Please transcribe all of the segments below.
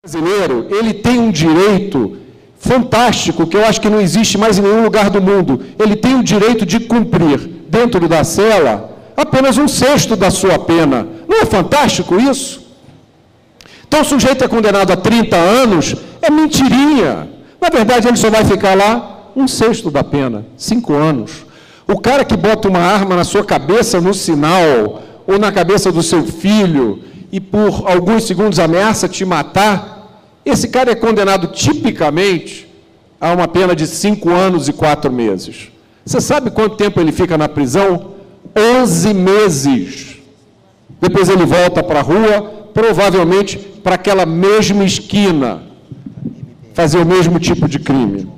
brasileiro, ele tem um direito fantástico, que eu acho que não existe mais em nenhum lugar do mundo. Ele tem o direito de cumprir, dentro da cela, apenas 1/6 da sua pena. Não é fantástico isso? Então, o sujeito é condenado a 30 anos, é mentirinha. Na verdade, ele só vai ficar lá 1/6 da pena, 5 anos. O cara que bota uma arma na sua cabeça no sinal, ou na cabeça do seu filho, e por alguns segundos ameaça te matar, esse cara é condenado tipicamente a uma pena de 5 anos e 4 meses. Você sabe quanto tempo ele fica na prisão? 11 meses. Depois ele volta para a rua, provavelmente para aquela mesma esquina, fazer o mesmo tipo de crime.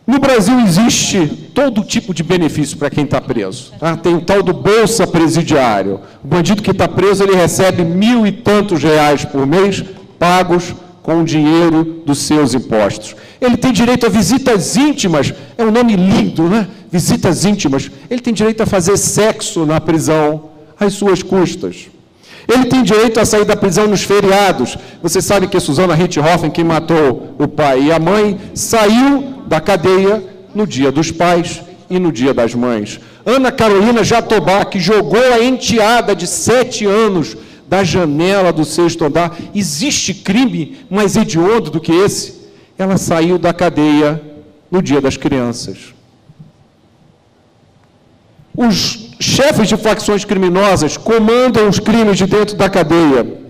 No Brasil existe todo tipo de benefício para quem está preso. Tá? Tem o tal do Bolsa Presidiário. O bandido que está preso, ele recebe 1.000 e tantos reais por mês, pagos com o dinheiro dos seus impostos. Ele tem direito a visitas íntimas, é um nome lindo, né? Visitas íntimas. Ele tem direito a fazer sexo na prisão, às suas custas. Ele tem direito a sair da prisão nos feriados. Você sabe que a Susana Richthofen, que matou o pai e a mãe, saiu da cadeia no Dia dos Pais e no Dia das Mães. Ana Carolina Jatobá, que jogou a enteada de 7 anos da janela do 6º andar. Existe crime mais hediondo do que esse? Ela saiu da cadeia no Dia das Crianças. Os chefes de facções criminosas comandam os crimes de dentro da cadeia.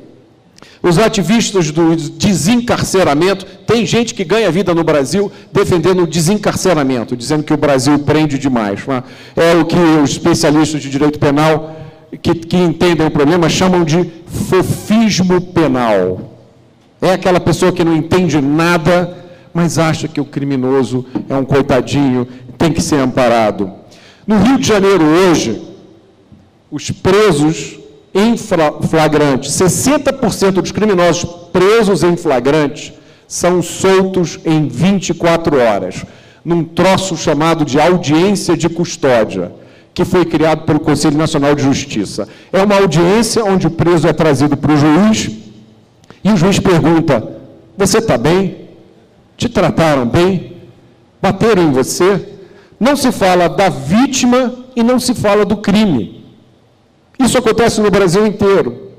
Os ativistas do desencarceramento, tem gente que ganha vida no Brasil defendendo o desencarceramento, dizendo que o Brasil prende demais. É o que os especialistas de direito penal que entendem o problema chamam de fofismo penal. É aquela pessoa que não entende nada, mas acha que o criminoso é um coitadinho, tem que ser amparado. No Rio de Janeiro, hoje, os presos em flagrante, 60% dos criminosos presos em flagrante são soltos em 24 horas, num troço chamado de audiência de custódia, que foi criado pelo Conselho Nacional de Justiça. É uma audiência onde o preso é trazido para o juiz e o juiz pergunta: você está bem? Te trataram bem? Bateram em você? Não se fala da vítima e não se fala do crime. Isso acontece no Brasil inteiro.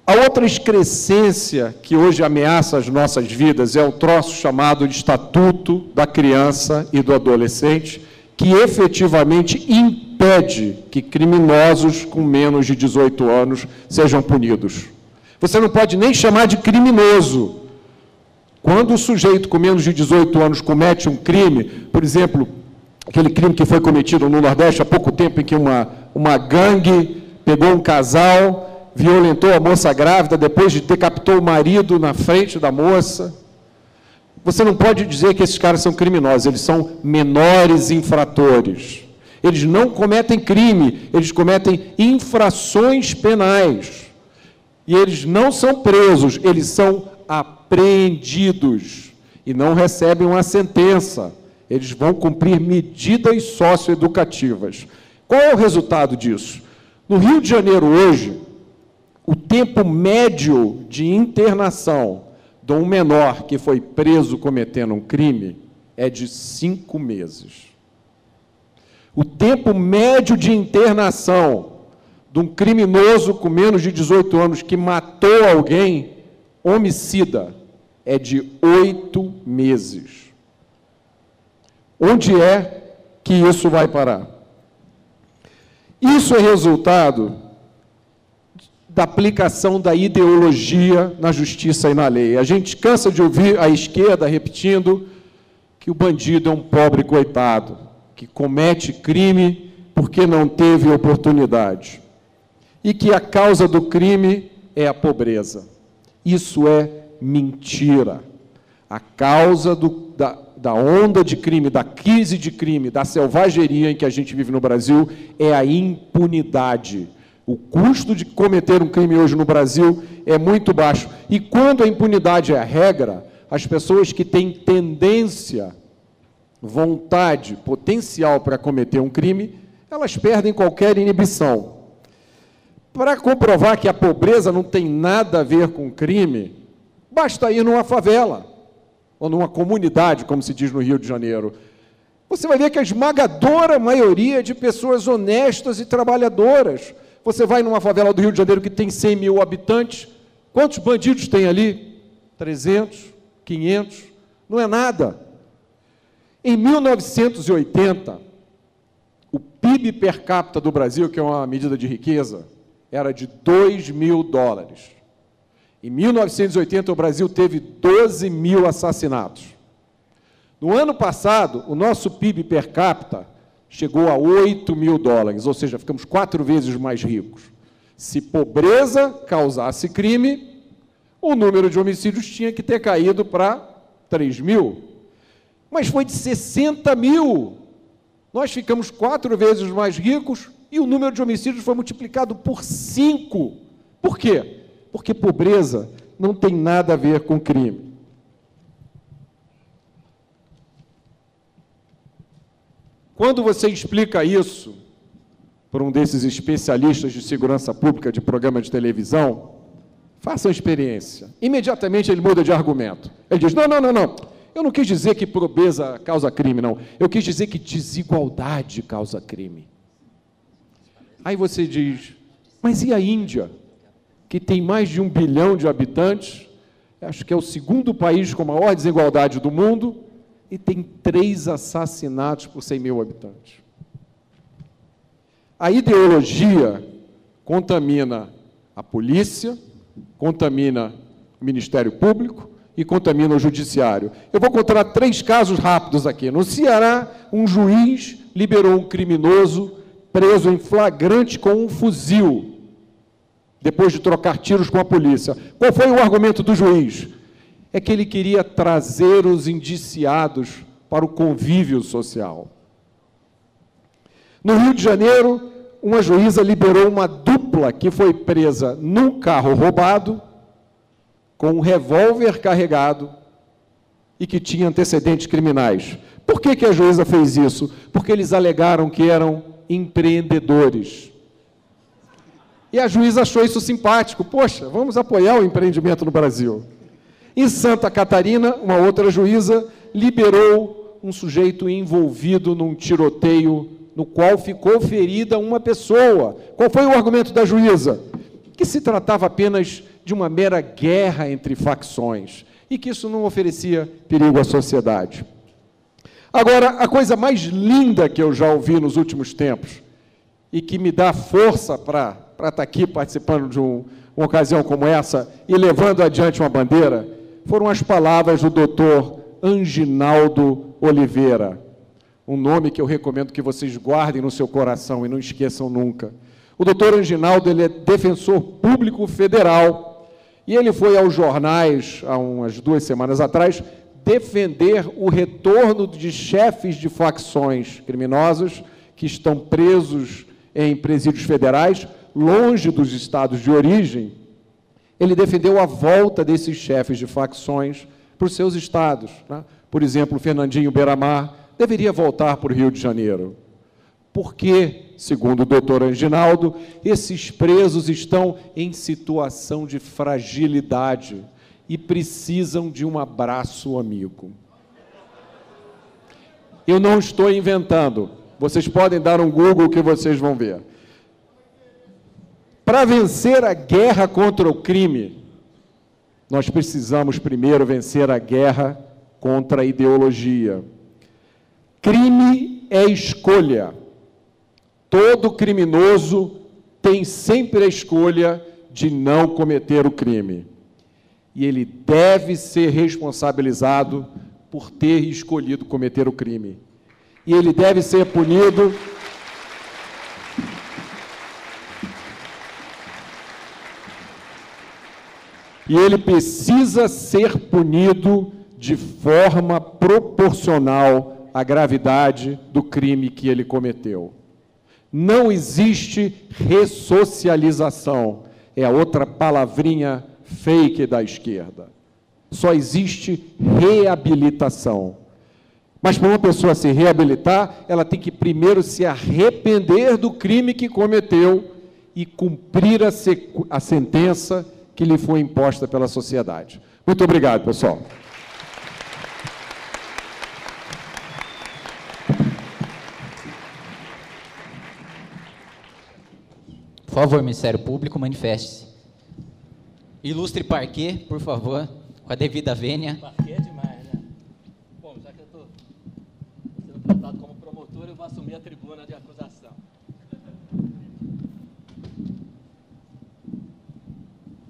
A outra excrescência que hoje ameaça as nossas vidas é o troço chamado de Estatuto da Criança e do Adolescente, que efetivamente impede que criminosos com menos de 18 anos sejam punidos. Você não pode nem chamar de criminoso. Quando o sujeito com menos de 18 anos comete um crime, por exemplo, aquele crime que foi cometido no Nordeste há pouco tempo, em que uma gangue pegou um casal, violentou a moça grávida, depois decapitou o marido na frente da moça. Você não pode dizer que esses caras são criminosos, eles são menores infratores. Eles não cometem crime, eles cometem infrações penais. E eles não são presos, eles são apreendidos e não recebem uma sentença. Eles vão cumprir medidas socioeducativas. Qual é o resultado disso? No Rio de Janeiro, hoje, o tempo médio de internação de um menor que foi preso cometendo um crime é de 5 meses. O tempo médio de internação de um criminoso com menos de 18 anos que matou alguém, homicida, é de 8 meses. Onde é que isso vai parar? Isso é resultado da aplicação da ideologia na justiça e na lei. A gente cansa de ouvir a esquerda repetindo que o bandido é um pobre coitado, que comete crime porque não teve oportunidade, e que a causa do crime é a pobreza. Isso é mentira. A causa da onda de crime, da crise de crime, da selvageria em que a gente vive no Brasil é a impunidade. O custo de cometer um crime hoje no Brasil é muito baixo. E quando a impunidade é a regra, as pessoas que têm tendência, vontade, potencial para cometer um crime, elas perdem qualquer inibição. Para comprovar que a pobreza não tem nada a ver com crime, basta ir numa favela, ou numa comunidade, como se diz no Rio de Janeiro. Você vai ver que a esmagadora maioria é de pessoas honestas e trabalhadoras. Você vai numa favela do Rio de Janeiro que tem 100 mil habitantes, quantos bandidos tem ali? 300, 500, não é nada. Em 1980, o PIB per capita do Brasil, que é uma medida de riqueza, era de 2 mil dólares. Em 1980, o Brasil teve 12 mil assassinatos. No ano passado, o nosso PIB per capita chegou a 8 mil dólares, ou seja, ficamos 4 vezes mais ricos. Se pobreza causasse crime, o número de homicídios tinha que ter caído para 3 mil. Mas foi de 60 mil. Nós ficamos 4 vezes mais ricos e o número de homicídios foi multiplicado por 5. Por quê? Porque pobreza não tem nada a ver com crime. Quando você explica isso para um desses especialistas de segurança pública de programa de televisão, faça a experiência. Imediatamente ele muda de argumento. Ele diz, não, eu não quis dizer que pobreza causa crime, não. Eu quis dizer que desigualdade causa crime. Aí você diz, mas e a Índia, que tem mais de 1 bilhão de habitantes, acho que é o segundo país com maior desigualdade do mundo, e tem 3 assassinatos por 100 mil habitantes. A ideologia contamina a polícia, contamina o Ministério Público e contamina o Judiciário. Eu vou contar 3 casos rápidos aqui. No Ceará, um juiz liberou um criminoso preso em flagrante com um fuzil, depois de trocar tiros com a polícia. Qual foi o argumento do juiz? É que ele queria trazer os indiciados para o convívio social. No Rio de Janeiro, uma juíza liberou uma dupla que foi presa num carro roubado, com um revólver carregado e que tinha antecedentes criminais. Por que a juíza fez isso? Porque eles alegaram que eram empreendedores. E a juíza achou isso simpático. Poxa, vamos apoiar o empreendimento no Brasil. Em Santa Catarina, uma outra juíza liberou um sujeito envolvido num tiroteio no qual ficou ferida uma pessoa. Qual foi o argumento da juíza? Que se tratava apenas de uma mera guerra entre facções e que isso não oferecia perigo à sociedade. Agora, a coisa mais linda que eu já ouvi nos últimos tempos e que me dá força para estar aqui participando de uma ocasião como essa e levando adiante uma bandeira, foram as palavras do doutor Anginaldo Oliveira, um nome que eu recomendo que vocês guardem no seu coração e não esqueçam nunca. O doutor Anginaldo, ele é defensor público federal e ele foi aos jornais, há umas 2 semanas atrás, defender o retorno de chefes de facções criminosas que estão presos em presídios federais, longe dos estados de origem. Ele defendeu a volta desses chefes de facções para os seus estados, né? Por exemplo, Fernandinho Beiramar deveria voltar para o Rio de Janeiro. Porque, segundo o doutor Anginaldo, esses presos estão em situação de fragilidade e precisam de um abraço amigo. Eu não estou inventando. Vocês podem dar um Google que vocês vão ver. Para vencer a guerra contra o crime, nós precisamos primeiro vencer a guerra contra a ideologia. Crime é escolha. Todo criminoso tem sempre a escolha de não cometer o crime. E ele deve ser responsabilizado por ter escolhido cometer o crime. E ele deve ser punido e ele precisa ser punido de forma proporcional à gravidade do crime que ele cometeu. Não existe ressocialização, é a outra palavrinha fake da esquerda. Só existe reabilitação. Mas para uma pessoa se reabilitar, ela tem que primeiro se arrepender do crime que cometeu e cumprir a sentença que lhe foi imposta pela sociedade. Muito obrigado, pessoal. Por favor, Ministério Público, manifeste-se. Ilustre parquê, por favor, com a devida vênia. Parquê é demais, né? Bom, já que eu estou sendo tratado como promotor, eu vou assumir a tribuna de acusação.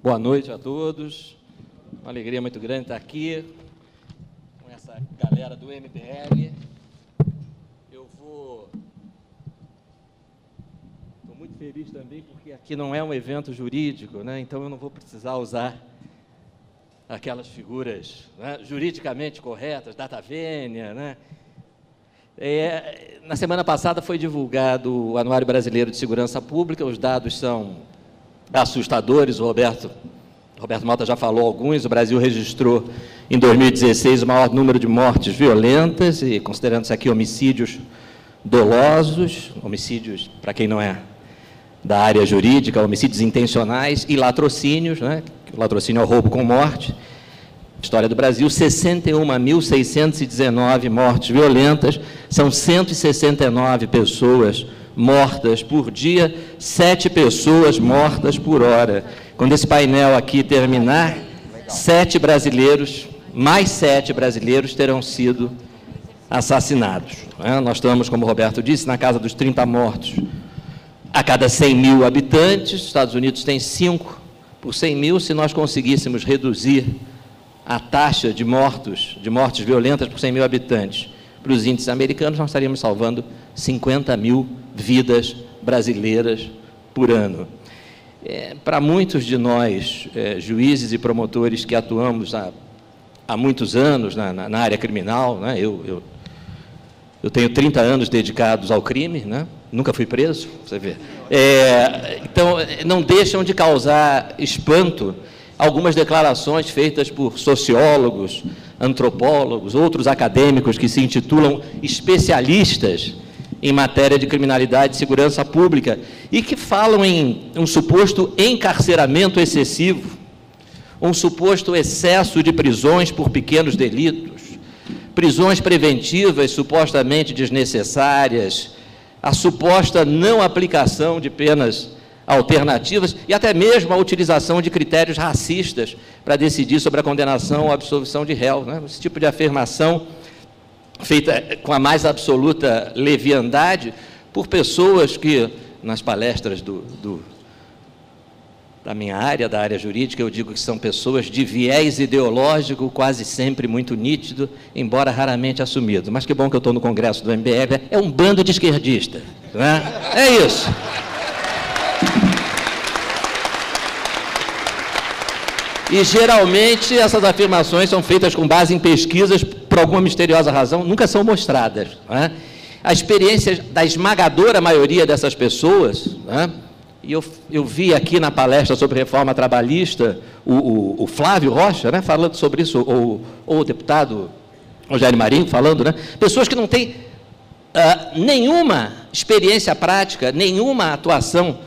Boa noite a todos. Uma alegria muito grande estar aqui com essa galera do MBL. Estou muito feliz também porque aqui não é um evento jurídico, né? Então eu não vou precisar usar aquelas figuras, né, juridicamente corretas, data vênia, né? Na semana passada foi divulgado o Anuário Brasileiro de Segurança Pública, os dados são assustadores, o Roberto Malta já falou alguns. O Brasil registrou em 2016 o maior número de mortes violentas, e considerando-se aqui homicídios dolosos, homicídios, para quem não é da área jurídica, homicídios intencionais e latrocínios, né? O latrocínio é o roubo com morte. História do Brasil, 61.619 mortes violentas, são 169 pessoas mortas por dia, 7 pessoas mortas por hora. Quando esse painel aqui terminar, 7 brasileiros, mais 7 brasileiros terão sido assassinados. Nós estamos, como o Roberto disse, na casa dos 30 mortos a cada 100 mil habitantes. Os Estados Unidos tem 5 por 100 mil. Se nós conseguíssemos reduzir a taxa de mortes violentas por 100 mil habitantes para os índices americanos, nós estaríamos salvando 50 mil vidas brasileiras por ano. Para muitos de nós, juízes e promotores que atuamos há muitos anos na área criminal, né? Eu tenho 30 anos dedicados ao crime, né? Nunca fui preso, você vê. Então, não deixam de causar espanto algumas declarações feitas por sociólogos, antropólogos, outros acadêmicos que se intitulam especialistas em matéria de criminalidade e segurança pública e que falam em um suposto encarceramento excessivo, um suposto excesso de prisões por pequenos delitos, prisões preventivas supostamente desnecessárias, a suposta não aplicação de penas alternativas e até mesmo a utilização de critérios racistas para decidir sobre a condenação ou absolvição de réu, né? Esse tipo de afirmação feita com a mais absoluta leviandade por pessoas que, nas palestras da minha área, da área jurídica, eu digo que são pessoas de viés ideológico quase sempre muito nítido, embora raramente assumido. Mas que bom que eu estou no Congresso do MBL, é um bando de esquerdistas, né? É isso. E, geralmente, essas afirmações são feitas com base em pesquisas, por alguma misteriosa razão, nunca são mostradas, né? A experiência da esmagadora maioria dessas pessoas, né? E eu vi aqui na palestra sobre reforma trabalhista o Flávio Rocha, né, falando sobre isso, ou o deputado Rogério Marinho falando, né? Pessoas que não têm nenhuma experiência prática, nenhuma atuação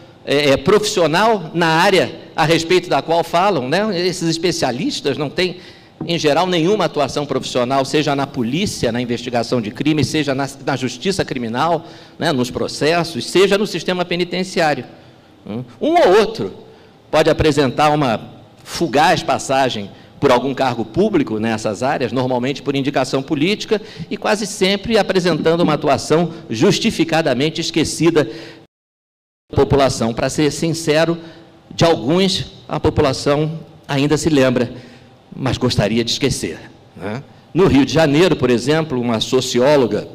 profissional na área a respeito da qual falam, né? Esses especialistas não têm, em geral, nenhuma atuação profissional, seja na polícia, na investigação de crime, seja na justiça criminal, né, nos processos, seja no sistema penitenciário. Um ou outro pode apresentar uma fugaz passagem por algum cargo público nessas áreas, normalmente por indicação política, e quase sempre apresentando uma atuação justificadamente esquecida da população. Para ser sincero, de alguns a população ainda se lembra, mas gostaria de esquecer, né? No Rio de Janeiro, por exemplo, uma socióloga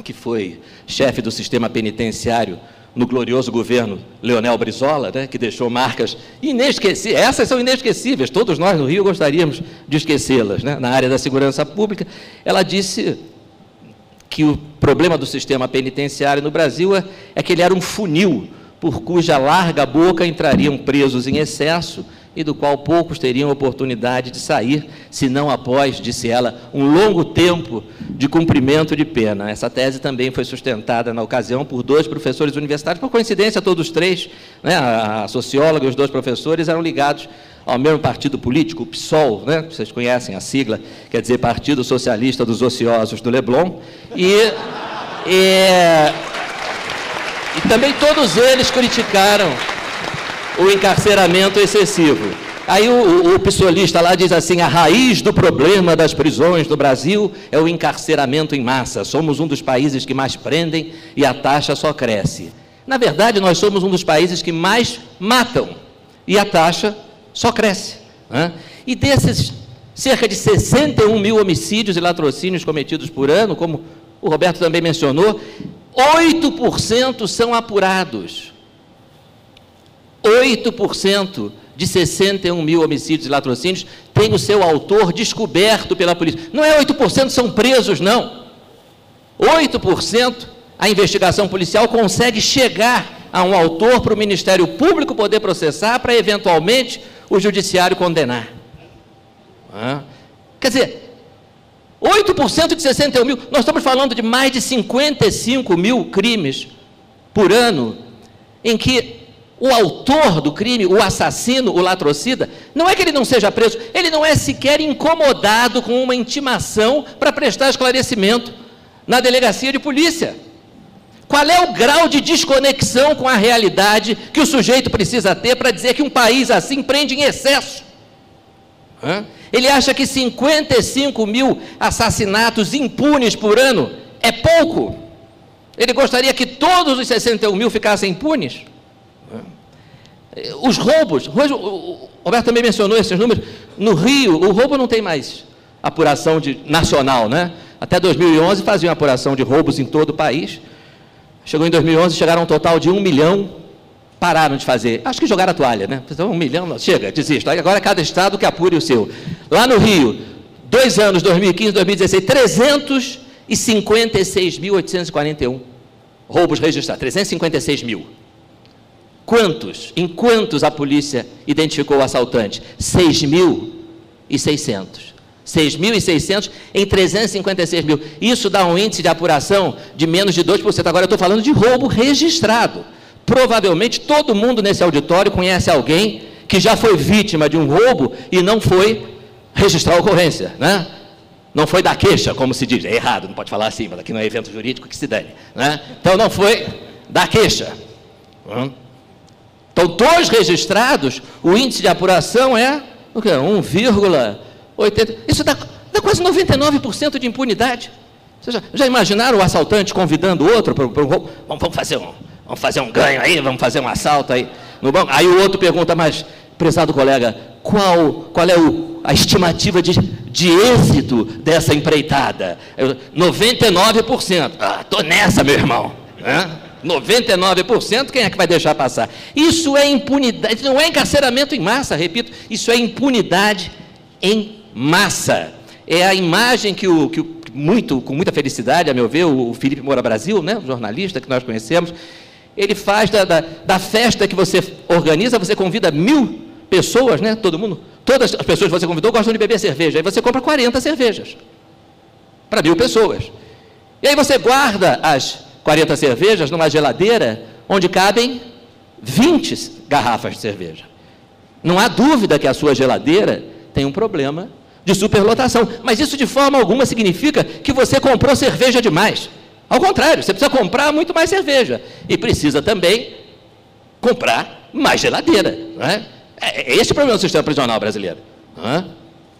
que foi chefe do sistema penitenciário no glorioso governo Leonel Brizola, né, que deixou marcas inesquecíveis. Essas são inesquecíveis, todos nós no Rio gostaríamos de esquecê-las, né, na área da segurança pública. Ela disse que o problema do sistema penitenciário no Brasil é que ele era um funil, por cuja larga boca entrariam presos em excesso e do qual poucos teriam oportunidade de sair, se não após, disse ela, um longo tempo de cumprimento de pena. Essa tese também foi sustentada na ocasião por 2 professores universitários, por coincidência todos 3, né, a socióloga e os 2 professores eram ligados ao mesmo partido político, o PSOL, né, vocês conhecem a sigla, quer dizer Partido Socialista dos Ociosos do Leblon, e também todos eles criticaram o encarceramento excessivo. Aí o psolista lá diz assim, a raiz do problema das prisões do Brasil é o encarceramento em massa. Somos um dos países que mais prendem e a taxa só cresce. Na verdade, nós somos um dos países que mais matam e a taxa só cresce. Né? E desses cerca de 61 mil homicídios e latrocínios cometidos por ano, como o Roberto também mencionou, 8% são apurados. 8% de 61 mil homicídios e latrocínios tem o seu autor descoberto pela polícia. Não é 8% são presos, não. 8% a investigação policial consegue chegar a um autor para o Ministério Público poder processar, para eventualmente o Judiciário condenar. Quer dizer, 8% de 61 mil, nós estamos falando de mais de 55 mil crimes por ano, em que o autor do crime, o assassino, o latrocida, não é que ele não seja preso, ele não é sequer incomodado com uma intimação para prestar esclarecimento na delegacia de polícia. Qual é o grau de desconexão com a realidade que o sujeito precisa ter para dizer que um país assim prende em excesso? Ele acha que 55 mil assassinatos impunes por ano é pouco? Ele gostaria que todos os 61 mil ficassem impunes? Os roubos, o Roberto também mencionou esses números, no Rio, o roubo não tem mais apuração nacional, né? Até 2011 faziam apuração de roubos em todo o país, chegou em 2011, chegaram a um total de 1 milhão, pararam de fazer, acho que jogaram a toalha, né? Então, 1 milhão, não, chega, desisto, agora cada estado que apure o seu. Lá no Rio, 2 anos, 2015, 2016, 356.841 roubos registrados, 356 mil. Em quantos a polícia identificou o assaltante? 6.600. 6.600 em 356 mil. Isso dá um índice de apuração de menos de 2%. Agora eu estou falando de roubo registrado. Provavelmente todo mundo nesse auditório conhece alguém que já foi vítima de um roubo e não foi registrar a ocorrência, né? Não foi dar queixa, como se diz. É errado, não pode falar assim, mas aqui não é evento jurídico que se dane, né? Então não foi dar queixa. Então, 2 registrados, o índice de apuração é o quê? 1,80. Isso dá quase 99% de impunidade. Vocês já imaginaram o assaltante convidando o outro para um roubo? Vamos fazer um ganho aí, vamos fazer um assalto aí no banco. Aí o outro pergunta, mas, prezado colega, qual é a estimativa de êxito dessa empreitada? 99%. Estou nessa, meu irmão. 99%, quem é que vai deixar passar? Isso é impunidade, não é encarceramento em massa, repito, isso é impunidade em massa. É a imagem que com muita felicidade, a meu ver, o Felipe Moura Brasil, né, o jornalista que nós conhecemos, ele faz da festa que você organiza, você convida 1.000 pessoas, né, todo mundo, todas as pessoas que você convidou gostam de beber cerveja, aí você compra 40 cervejas para 1.000 pessoas. E aí você guarda as 40 cervejas numa geladeira onde cabem 20 garrafas de cerveja. Não há dúvida que a sua geladeira tem um problema de superlotação, mas isso de forma alguma significa que você comprou cerveja demais. Ao contrário, você precisa comprar muito mais cerveja e precisa também comprar mais geladeira. Não é? É esse o problema do sistema prisional brasileiro. Não é?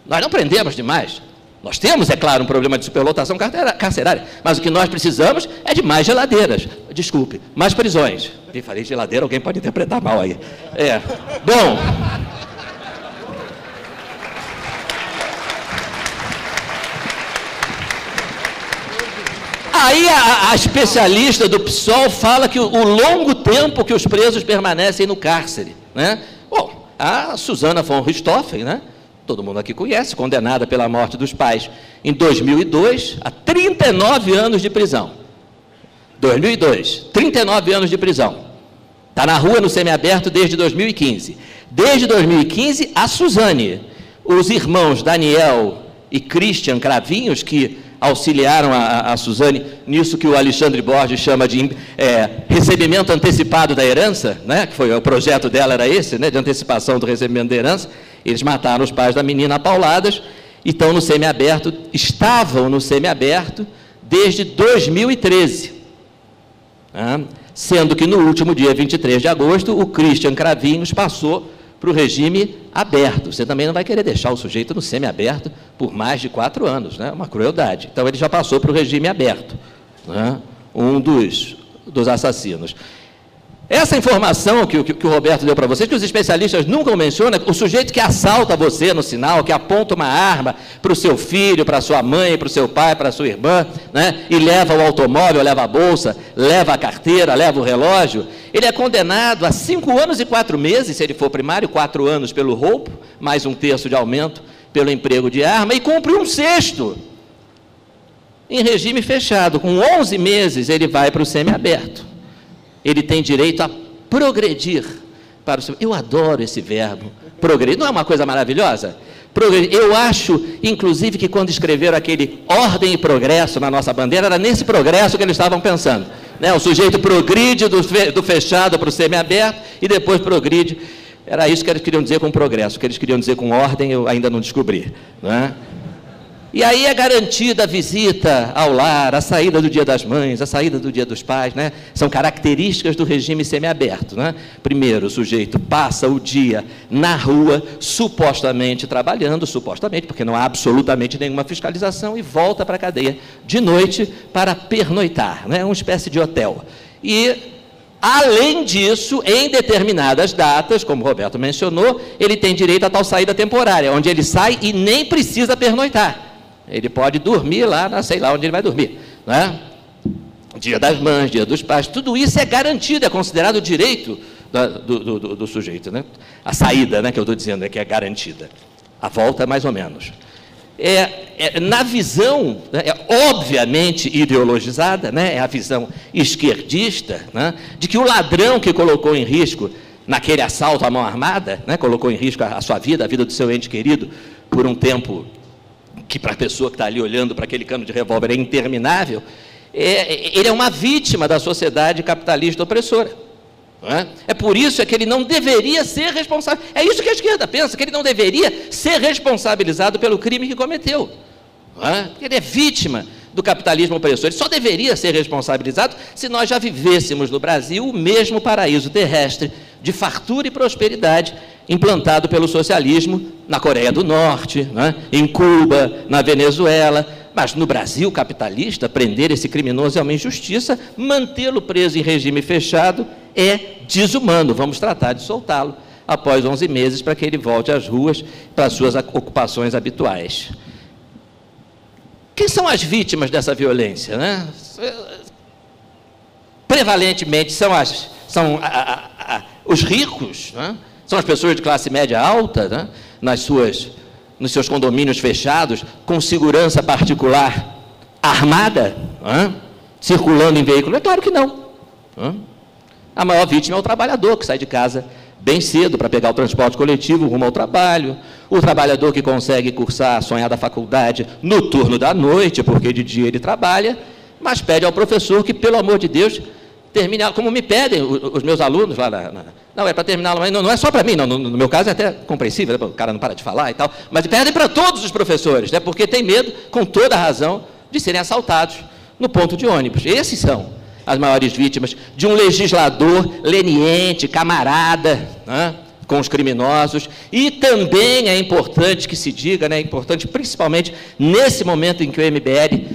Nós não prendemos demais. Nós temos, é claro, um problema de superlotação carcerária, mas o que nós precisamos é de mais geladeiras. Desculpe, mais prisões. Eu falei geladeira, alguém pode interpretar mal aí. Bom. Aí a especialista do PSOL fala que o longo tempo que os presos permanecem no cárcere, né? Bom, a Suzana von Richthofen, né? Todo mundo aqui conhece, condenada pela morte dos pais em 2002 a 39 anos de prisão. 2002, 39 anos de prisão. Está na rua no semiaberto desde 2015. Desde 2015, a Suzane, os irmãos Daniel e Christian Cravinhos, que auxiliaram a Suzane nisso que o Alexandre Borges chama de recebimento antecipado da herança, né? Que foi o projeto dela, era esse, né? De antecipação do recebimento da herança. Eles mataram os pais da menina a pauladas e estão no semiaberto, estavam no semiaberto desde 2013. Sendo que no último dia 23 de agosto, o Christian Cravinhos passou para o regime aberto. Você também não vai querer deixar o sujeito no semiaberto por mais de 4 anos, né? Uma crueldade. Então, ele já passou para o regime aberto, né? Um dos assassinos. Essa informação que o Roberto deu para vocês, que os especialistas nunca mencionam, o sujeito que assalta você no sinal, que aponta uma arma para o seu filho, para a sua mãe, para o seu pai, para a sua irmã, né, e leva o automóvel, leva a bolsa, leva a carteira, leva o relógio, ele é condenado a 5 anos e 4 meses, se ele for primário, 4 anos pelo roubo, mais 1/3 de aumento pelo emprego de arma, e cumpre 1/6 em regime fechado. Com 11 meses, ele vai para o semiaberto. Ele tem direito a progredir para o seu... Eu adoro esse verbo, progredir. Não é uma coisa maravilhosa? Progredir. Eu acho, inclusive, que quando escreveram aquele ordem e progresso na nossa bandeira, era nesse progresso que eles estavam pensando, né? O sujeito progride do fechado para o semiaberto e depois progride. Era isso que eles queriam dizer com progresso. O que eles queriam dizer com ordem, eu ainda não descobri, né? E aí é garantida a visita ao lar, a saída do Dia das Mães, a saída do Dia dos Pais, né? São características do regime semiaberto, né? Primeiro, o sujeito passa o dia na rua, supostamente trabalhando, supostamente, porque não há absolutamente nenhuma fiscalização, e volta para a cadeia de noite para pernoitar, né? Uma espécie de hotel. E, além disso, em determinadas datas, como o Roberto mencionou, ele tem direito a tal saída temporária, onde ele sai e nem precisa pernoitar. Ele pode dormir lá, sei lá onde ele vai dormir, né? Dia das Mães, Dia dos Pais, tudo isso é garantido, é considerado direito do sujeito, né? A saída, né, que eu estou dizendo, é que é garantida. A volta, mais ou menos. Na visão, né, obviamente ideologizada, né, é a visão esquerdista, né, de que o ladrão que colocou em risco, naquele assalto à mão armada, né, colocou em risco a sua vida, a vida do seu ente querido, por um tempo que para a pessoa que está ali olhando para aquele cano de revólver é interminável, ele é uma vítima da sociedade capitalista opressora. Não é? É por isso que ele não deveria ser responsável. É isso que a esquerda pensa, que ele não deveria ser responsabilizado pelo crime que cometeu. Não é? Porque ele é vítima do capitalismo opressor. Ele só deveria ser responsabilizado se nós já vivêssemos no Brasil o mesmo paraíso terrestre de fartura e prosperidade implantado pelo socialismo na Coreia do Norte, né? Em Cuba, na Venezuela. Mas no Brasil capitalista, prender esse criminoso é uma injustiça, mantê-lo preso em regime fechado é desumano. Vamos tratar de soltá-lo após 11 meses para que ele volte às ruas para as suas ocupações habituais. Quem são as vítimas dessa violência, né? Prevalentemente são os ricos, né? São as pessoas de classe média alta, né? Nos seus condomínios fechados, com segurança particular armada, né? Circulando em veículo. É claro que não. Né? A maior vítima é o trabalhador, que sai de casa bem cedo para pegar o transporte coletivo rumo ao trabalho, o trabalhador que consegue cursar a sonhada faculdade no turno da noite, porque de dia ele trabalha, mas pede ao professor que, pelo amor de Deus, termine, como me pedem os meus alunos lá não, é para terminar, mas não é só para mim, não, no meu caso é até compreensível, né? O cara não para de falar e tal, mas pedem para todos os professores, né? Porque tem medo, com toda a razão, de serem assaltados no ponto de ônibus. Esses são as maiores vítimas de um legislador leniente, camarada, né, com os criminosos. E também é importante que se diga, né, é importante principalmente nesse momento em que o MBL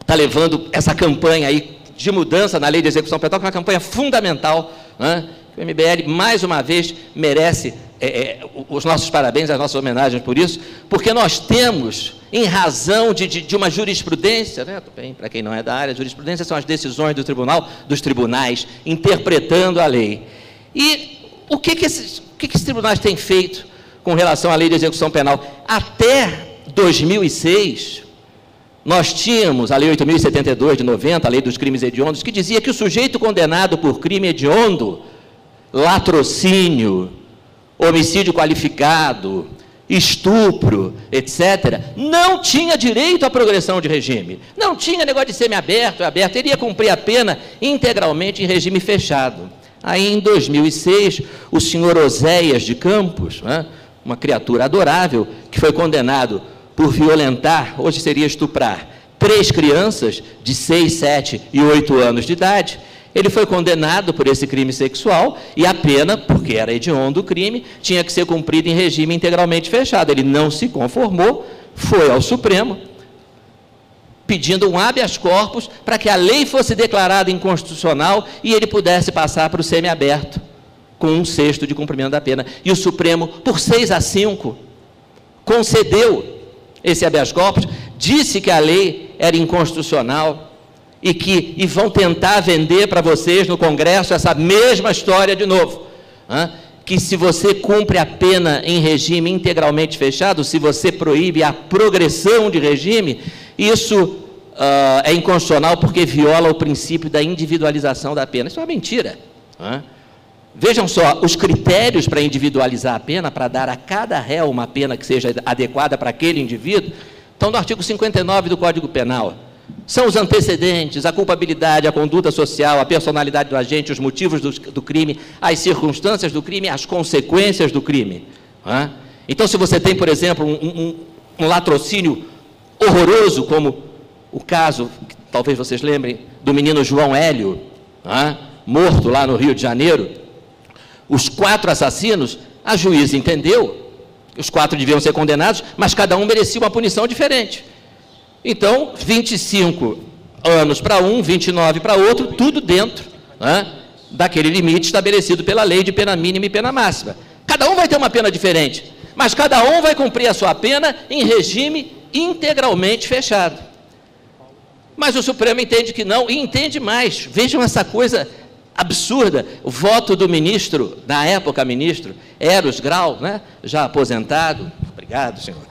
está levando essa campanha aí de mudança na lei de execução penal, que é uma campanha fundamental, né? O MBL, mais uma vez, merece os nossos parabéns, as nossas homenagens por isso, porque nós temos, em razão de uma jurisprudência, né? Para quem não é da área, jurisprudência são as decisões do tribunal, dos tribunais, interpretando a lei. E o que esses tribunais têm feito com relação à lei de execução penal? Até 2006... nós tínhamos a Lei 8.072 de 90, a Lei dos Crimes Hediondos, que dizia que o sujeito condenado por crime hediondo, latrocínio homicídio qualificado, estupro, etc., não tinha direito à progressão de regime. Não tinha negócio de semiaberto, aberto, ele ia cumprir a pena integralmente em regime fechado. Aí, em 2006, o senhor Oséias de Campos, né, uma criatura adorável, que foi condenado por violentar, hoje seria estuprar, 3 crianças de 6, 7 e 8 anos de idade. Ele foi condenado por esse crime sexual e a pena, porque era hediondo o crime, tinha que ser cumprida em regime integralmente fechado. Ele não se conformou, foi ao Supremo, pedindo um habeas corpus para que a lei fosse declarada inconstitucional e ele pudesse passar para o semiaberto, com 1/6 de cumprimento da pena. E o Supremo, por 6-5, concedeu esse habeas corpus, disse que a lei era inconstitucional, e vão tentar vender para vocês no Congresso essa mesma história de novo, que se você cumpre a pena em regime integralmente fechado, se você proíbe a progressão de regime, isso é inconstitucional porque viola o princípio da individualização da pena. Isso é uma mentira. Vejam só, os critérios para individualizar a pena, para dar a cada réu uma pena que seja adequada para aquele indivíduo, estão no artigo 59 do Código Penal. São os antecedentes, a culpabilidade, a conduta social, a personalidade do agente, os motivos do crime, as circunstâncias do crime, as consequências do crime. Então, se você tem, por exemplo, um latrocínio horroroso, como o caso, que talvez vocês lembrem, do menino João Hélio, morto lá no Rio de Janeiro, os 4 assassinos, a juíza entendeu, os 4 deviam ser condenados, mas cada um merecia uma punição diferente. Então, 25 anos para um, 29 para outro, tudo dentro daquele limite estabelecido pela lei de pena mínima e pena máxima. Cada um vai ter uma pena diferente, mas cada um vai cumprir a sua pena em regime integralmente fechado. Mas o Supremo entende que não, e entende mais. Vejam essa coisa absurda. O voto do ministro, na época ministro, Eros Grau, já aposentado, obrigado, senhor,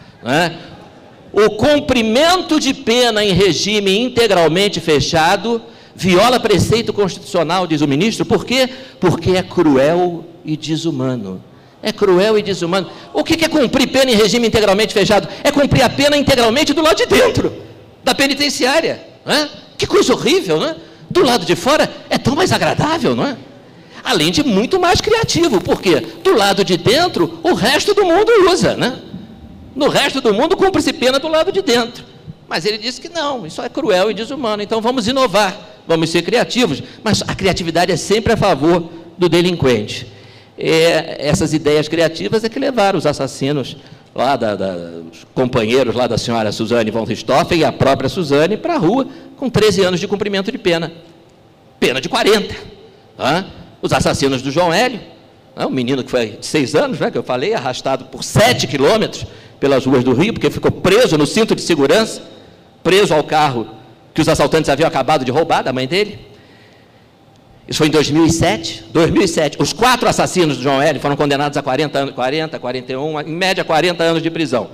o cumprimento de pena em regime integralmente fechado viola preceito constitucional, diz o ministro. Por quê? Porque é cruel e desumano. É cruel e desumano. O que é cumprir pena em regime integralmente fechado? É cumprir a pena integralmente do lado de dentro da penitenciária. Que coisa horrível, não é? Do lado de fora é tão mais agradável, não é? Além de muito mais criativo, porque do lado de dentro o resto do mundo usa, No resto do mundo cumpre-se pena do lado de dentro. Mas ele disse que não, isso é cruel e desumano, então vamos inovar, vamos ser criativos. Mas a criatividade é sempre a favor do delinquente. Essas ideias criativas é que levaram os assassinos, lá os companheiros lá da senhora Suzane von Richthofen e a própria Suzane para a rua, com 13 anos de cumprimento de pena. Pena de 40. Os assassinos do João Hélio, o menino que foi de 6 anos, que eu falei, arrastado por 7 quilômetros pelas ruas do Rio, porque ficou preso no cinto de segurança, preso ao carro que os assaltantes haviam acabado de roubar, da mãe dele. Isso foi em 2007. Os 4 assassinos do João Hélio foram condenados a 40, 41, em média 40 anos de prisão.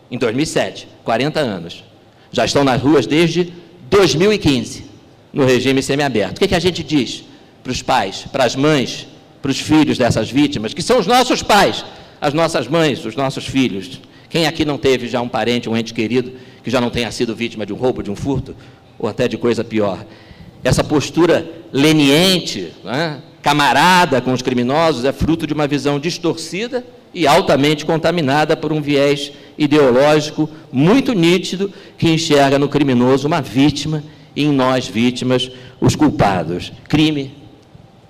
Em 2007, 40 anos. Já estão nas ruas desde 2015, no regime semiaberto. O que a gente diz para os pais, para as mães, para os filhos dessas vítimas, que são os nossos pais, as nossas mães, os nossos filhos? Quem aqui não teve já um parente, um ente querido, que já não tenha sido vítima de um roubo, de um furto, ou até de coisa pior? Essa postura leniente, camarada com os criminosos, é fruto de uma visão distorcida e altamente contaminada por um viés ideológico muito nítido, que enxerga no criminoso uma vítima e em nós, vítimas, os culpados. Crime,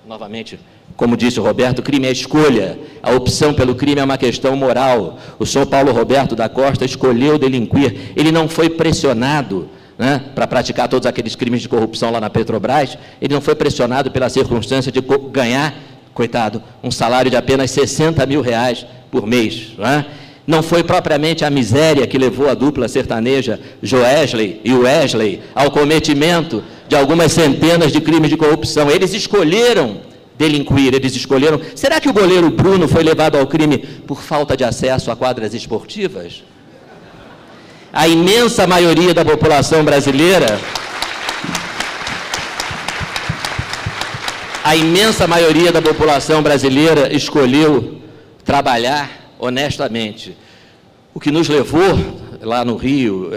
novamente, como disse o Roberto, crime é escolha. A opção pelo crime é uma questão moral. O senhor Paulo Roberto da Costa escolheu delinquir. Ele não foi pressionado para praticar todos aqueles crimes de corrupção lá na Petrobras. Ele não foi pressionado pela circunstância de ganhar, coitado, um salário de apenas 60 mil reais por mês. Não foi propriamente a miséria que levou a dupla sertaneja Joesley e Wesley ao cometimento de algumas centenas de crimes de corrupção. Eles escolheram delinquir, eles escolheram. Será que o goleiro Bruno foi levado ao crime por falta de acesso a quadras esportivas? A imensa maioria da população brasileira, escolheu trabalhar honestamente. O que nos levou lá no Rio,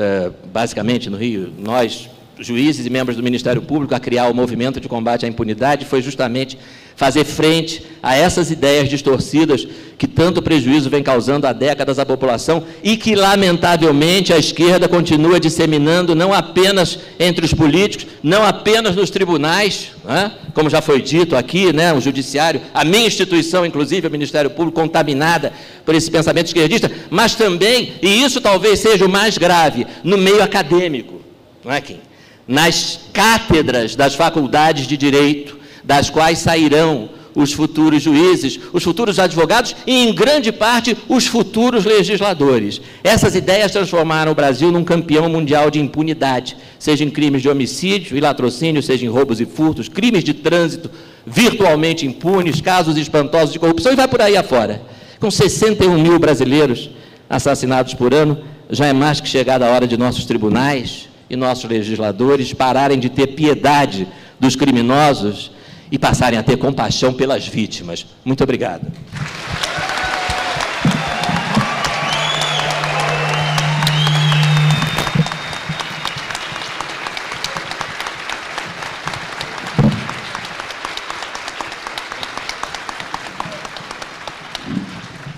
basicamente no Rio, nós, juízes e membros do Ministério Público, a criar o movimento de combate à impunidade, foi justamente fazer frente a essas ideias distorcidas que tanto prejuízo vem causando há décadas à população e que, lamentavelmente, a esquerda continua disseminando não apenas entre os políticos, não apenas nos tribunais, né? Como já foi dito aqui, né? O Judiciário, a minha instituição, inclusive, o Ministério Público, contaminada por esse pensamento esquerdista, mas também, e isso talvez seja o mais grave, no meio acadêmico, não é, Kim? Nas cátedras das faculdades de Direito, das quais sairão os futuros juízes, os futuros advogados e, em grande parte, os futuros legisladores. Essas ideias transformaram o Brasil num campeão mundial de impunidade, seja em crimes de homicídio e latrocínio, seja em roubos e furtos, crimes de trânsito virtualmente impunes, casos espantosos de corrupção, e vai por aí afora. Com 61 mil brasileiros assassinados por ano, já é mais que chegada a hora de nossos tribunais e nossos legisladores pararem de ter piedade dos criminosos e passarem a ter compaixão pelas vítimas. Muito obrigado.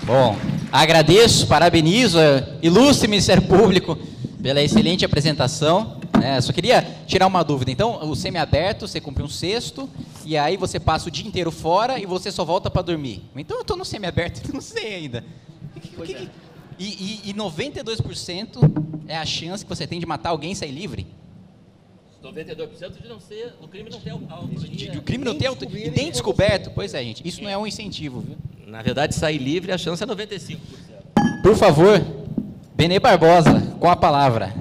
Bom, agradeço, parabenizo, ilustre Ministério Público pela excelente apresentação. Só queria tirar uma dúvida. Então, o semiaberto, você cumpre um sexto, e aí você passa o dia inteiro fora e você só volta para dormir. Então, eu estou no semiaberto e não sei ainda. E 92% é a chance que você tem de matar alguém e sair livre? 92% de não ser, do crime não ter autoria. O crime não ter autoria. E tem descoberto? Pois é, gente. Isso não é um incentivo, viu? Na verdade, sair livre, a chance é 95%. Por favor, Benê Barbosa, com a palavra.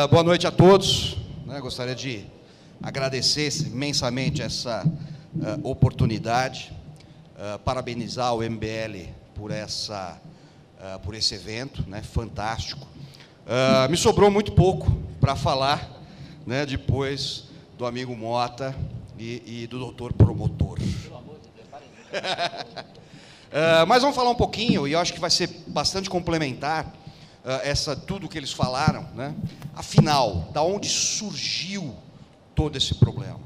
Boa noite a todos. Gostaria de agradecer imensamente essa oportunidade, parabenizar o MBL por esse evento, fantástico. Me sobrou muito pouco para falar, depois do amigo Mota e do doutor promotor. Mas vamos falar um pouquinho, e eu acho que vai ser bastante complementar tudo que eles falaram, Afinal, da onde surgiu todo esse problema,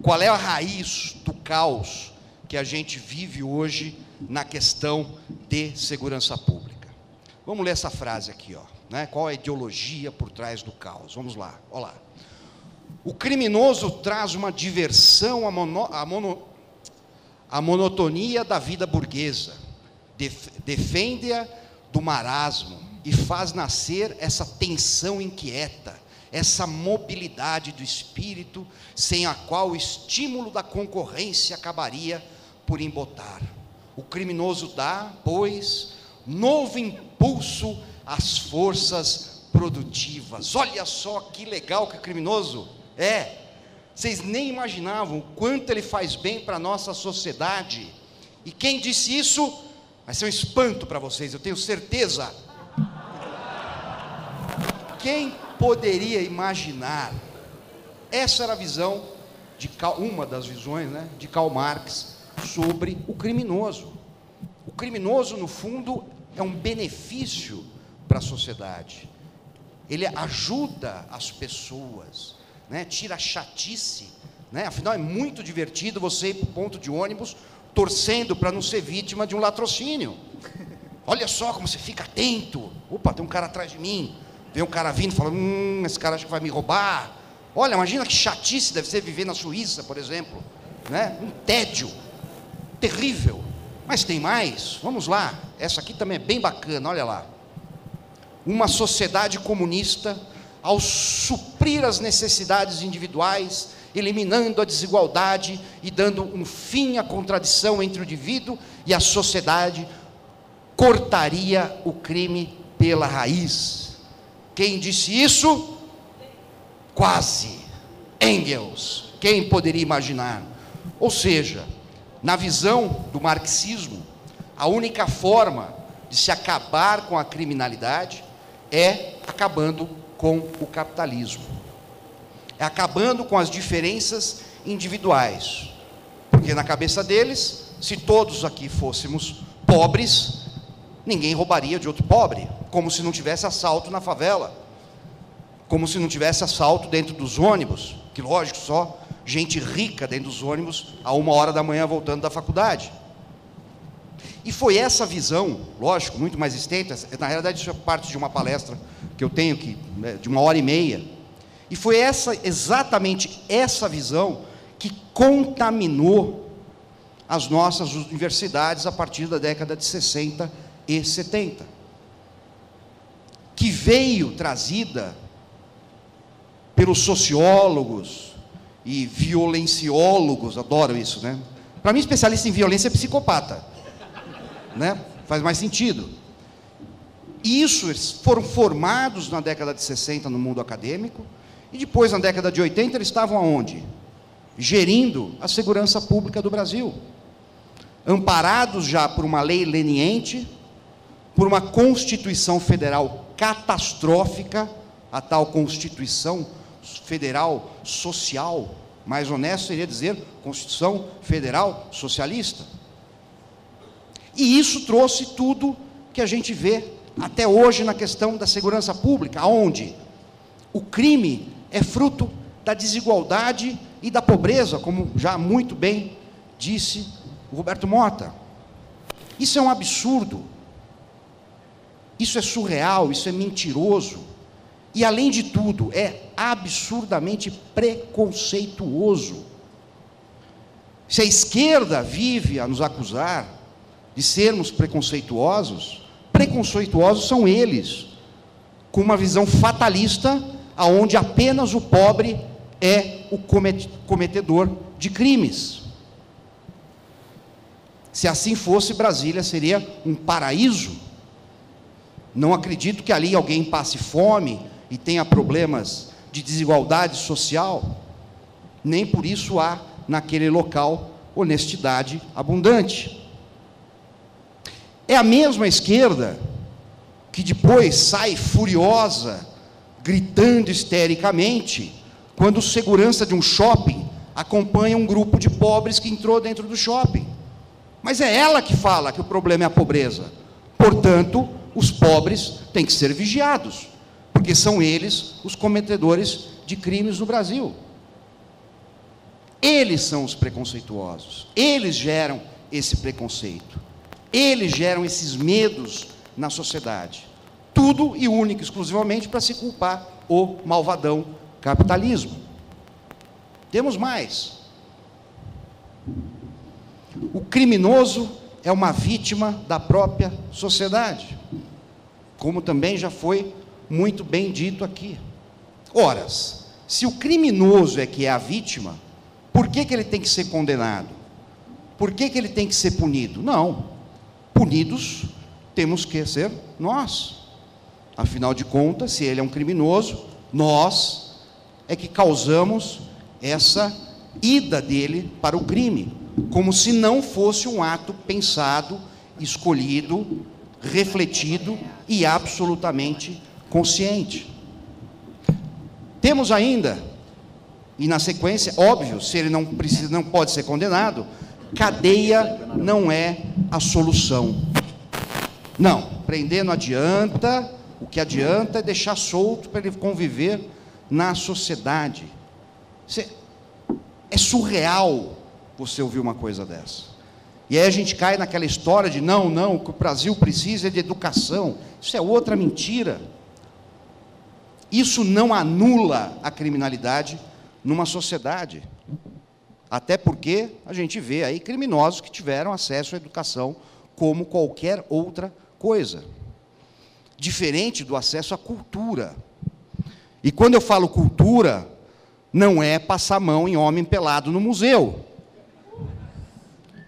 Qual é a raiz do caos que a gente vive hoje na questão de segurança pública? Vamos ler essa frase aqui, Qual a ideologia por trás do caos? Vamos lá, olha lá. O criminoso traz uma diversão à monotonia da vida burguesa, defende-a do marasmo e faz nascer essa tensão inquieta, essa mobilidade do espírito, sem a qual o estímulo da concorrência acabaria por embotar. O criminoso dá, pois, novo impulso às forças produtivas. Olha só que legal que o criminoso é. Vocês nem imaginavam o quanto ele faz bem para a nossa sociedade. E quem disse isso vai ser um espanto para vocês, eu tenho certeza. Quem poderia imaginar? Essa era a visão, uma das visões, de Karl Marx sobre o criminoso. O criminoso, no fundo, é um benefício para a sociedade. Ele ajuda as pessoas, tira a chatice, Afinal, é muito divertido você ir para o ponto de ônibus torcendo para não ser vítima de um latrocínio. Olha só como você fica atento. Opa, tem um cara atrás de mim. Vem um cara vindo e fala, esse cara acha que vai me roubar. Olha, imagina que chatice deve ser viver na Suíça, por exemplo. Um tédio terrível. Mas tem mais, vamos lá. Essa aqui também é bem bacana, olha lá. Uma sociedade comunista, ao suprir as necessidades individuais, eliminando a desigualdade e dando um fim à contradição entre o indivíduo e a sociedade, cortaria o crime pela raiz. Quem disse isso? Quase. Engels. Quem poderia imaginar? Ou seja, na visão do marxismo, a única forma de se acabar com a criminalidade é acabando com o capitalismo. É acabando com as diferenças individuais. Porque na cabeça deles, se todos aqui fôssemos pobres, ninguém roubaria de outro pobre, como se não tivesse assalto na favela, como se não tivesse assalto dentro dos ônibus, que lógico, só gente rica dentro dos ônibus a 1h da manhã voltando da faculdade. E foi essa visão, lógico, muito mais extensa, na realidade isso é parte de uma palestra que eu tenho, de 1h30, e foi exatamente essa visão que contaminou as nossas universidades a partir da década de 60 e 70, que veio trazida pelos sociólogos e violenciólogos, adoro isso, né? Para mim, especialista em violência é psicopata, né? Faz mais sentido. E isso, eles foram formados na década de 60 no mundo acadêmico, e depois, na década de 80, eles estavam aonde? Gerindo a segurança pública do Brasil, amparados já por uma lei leniente, por uma Constituição Federal catastrófica, a tal Constituição Federal Social, mais honesto seria dizer Constituição Federal Socialista. E isso trouxe tudo que a gente vê até hoje na questão da segurança pública, onde o crime é fruto da desigualdade e da pobreza, como já muito bem disse o Roberto Mota. Isso é um absurdo, isso é surreal, isso é mentiroso, e além de tudo, é absurdamente preconceituoso. Se a esquerda vive a nos acusar de sermos preconceituosos, preconceituosos são eles, com uma visão fatalista, aonde apenas o pobre é o cometedor de crimes. Se assim fosse, Brasília seria um paraíso. Não acredito que ali alguém passe fome e tenha problemas de desigualdade social, nem por isso há naquele local honestidade abundante. É a mesma esquerda que depois sai furiosa, gritando histericamente, quando o segurança de um shopping acompanha um grupo de pobres que entrou dentro do shopping. Mas é ela que fala que o problema é a pobreza. Portanto, os pobres têm que ser vigiados, porque são eles os cometedores de crimes no Brasil. Eles são os preconceituosos, eles geram esse preconceito, eles geram esses medos na sociedade. Tudo e único, exclusivamente, para se culpar o malvadão capitalismo. Temos mais. O criminoso é uma vítima da própria sociedade, como também já foi muito bem dito aqui. Ora, se o criminoso é que é a vítima, por que ele tem que ser condenado? Por que ele tem que ser punido? Não, punidos temos que ser nós. Afinal de contas, se ele é um criminoso, nós é que causamos essa ida dele para o crime, como se não fosse um ato pensado, escolhido, refletido e absolutamente consciente. Temos ainda, e na sequência, óbvio, se ele não pode ser condenado, cadeia não é a solução. Não, prender não adianta, o que adianta é deixar solto para ele conviver na sociedade. É surreal você ouvir uma coisa dessa. E aí a gente cai naquela história de não, o que o Brasil precisa é de educação. Isso é outra mentira. Isso não anula a criminalidade numa sociedade. Até porque a gente vê aí criminosos que tiveram acesso à educação como qualquer outra coisa. Diferente do acesso à cultura. E quando eu falo cultura, não é passar a mão em homem pelado no museu.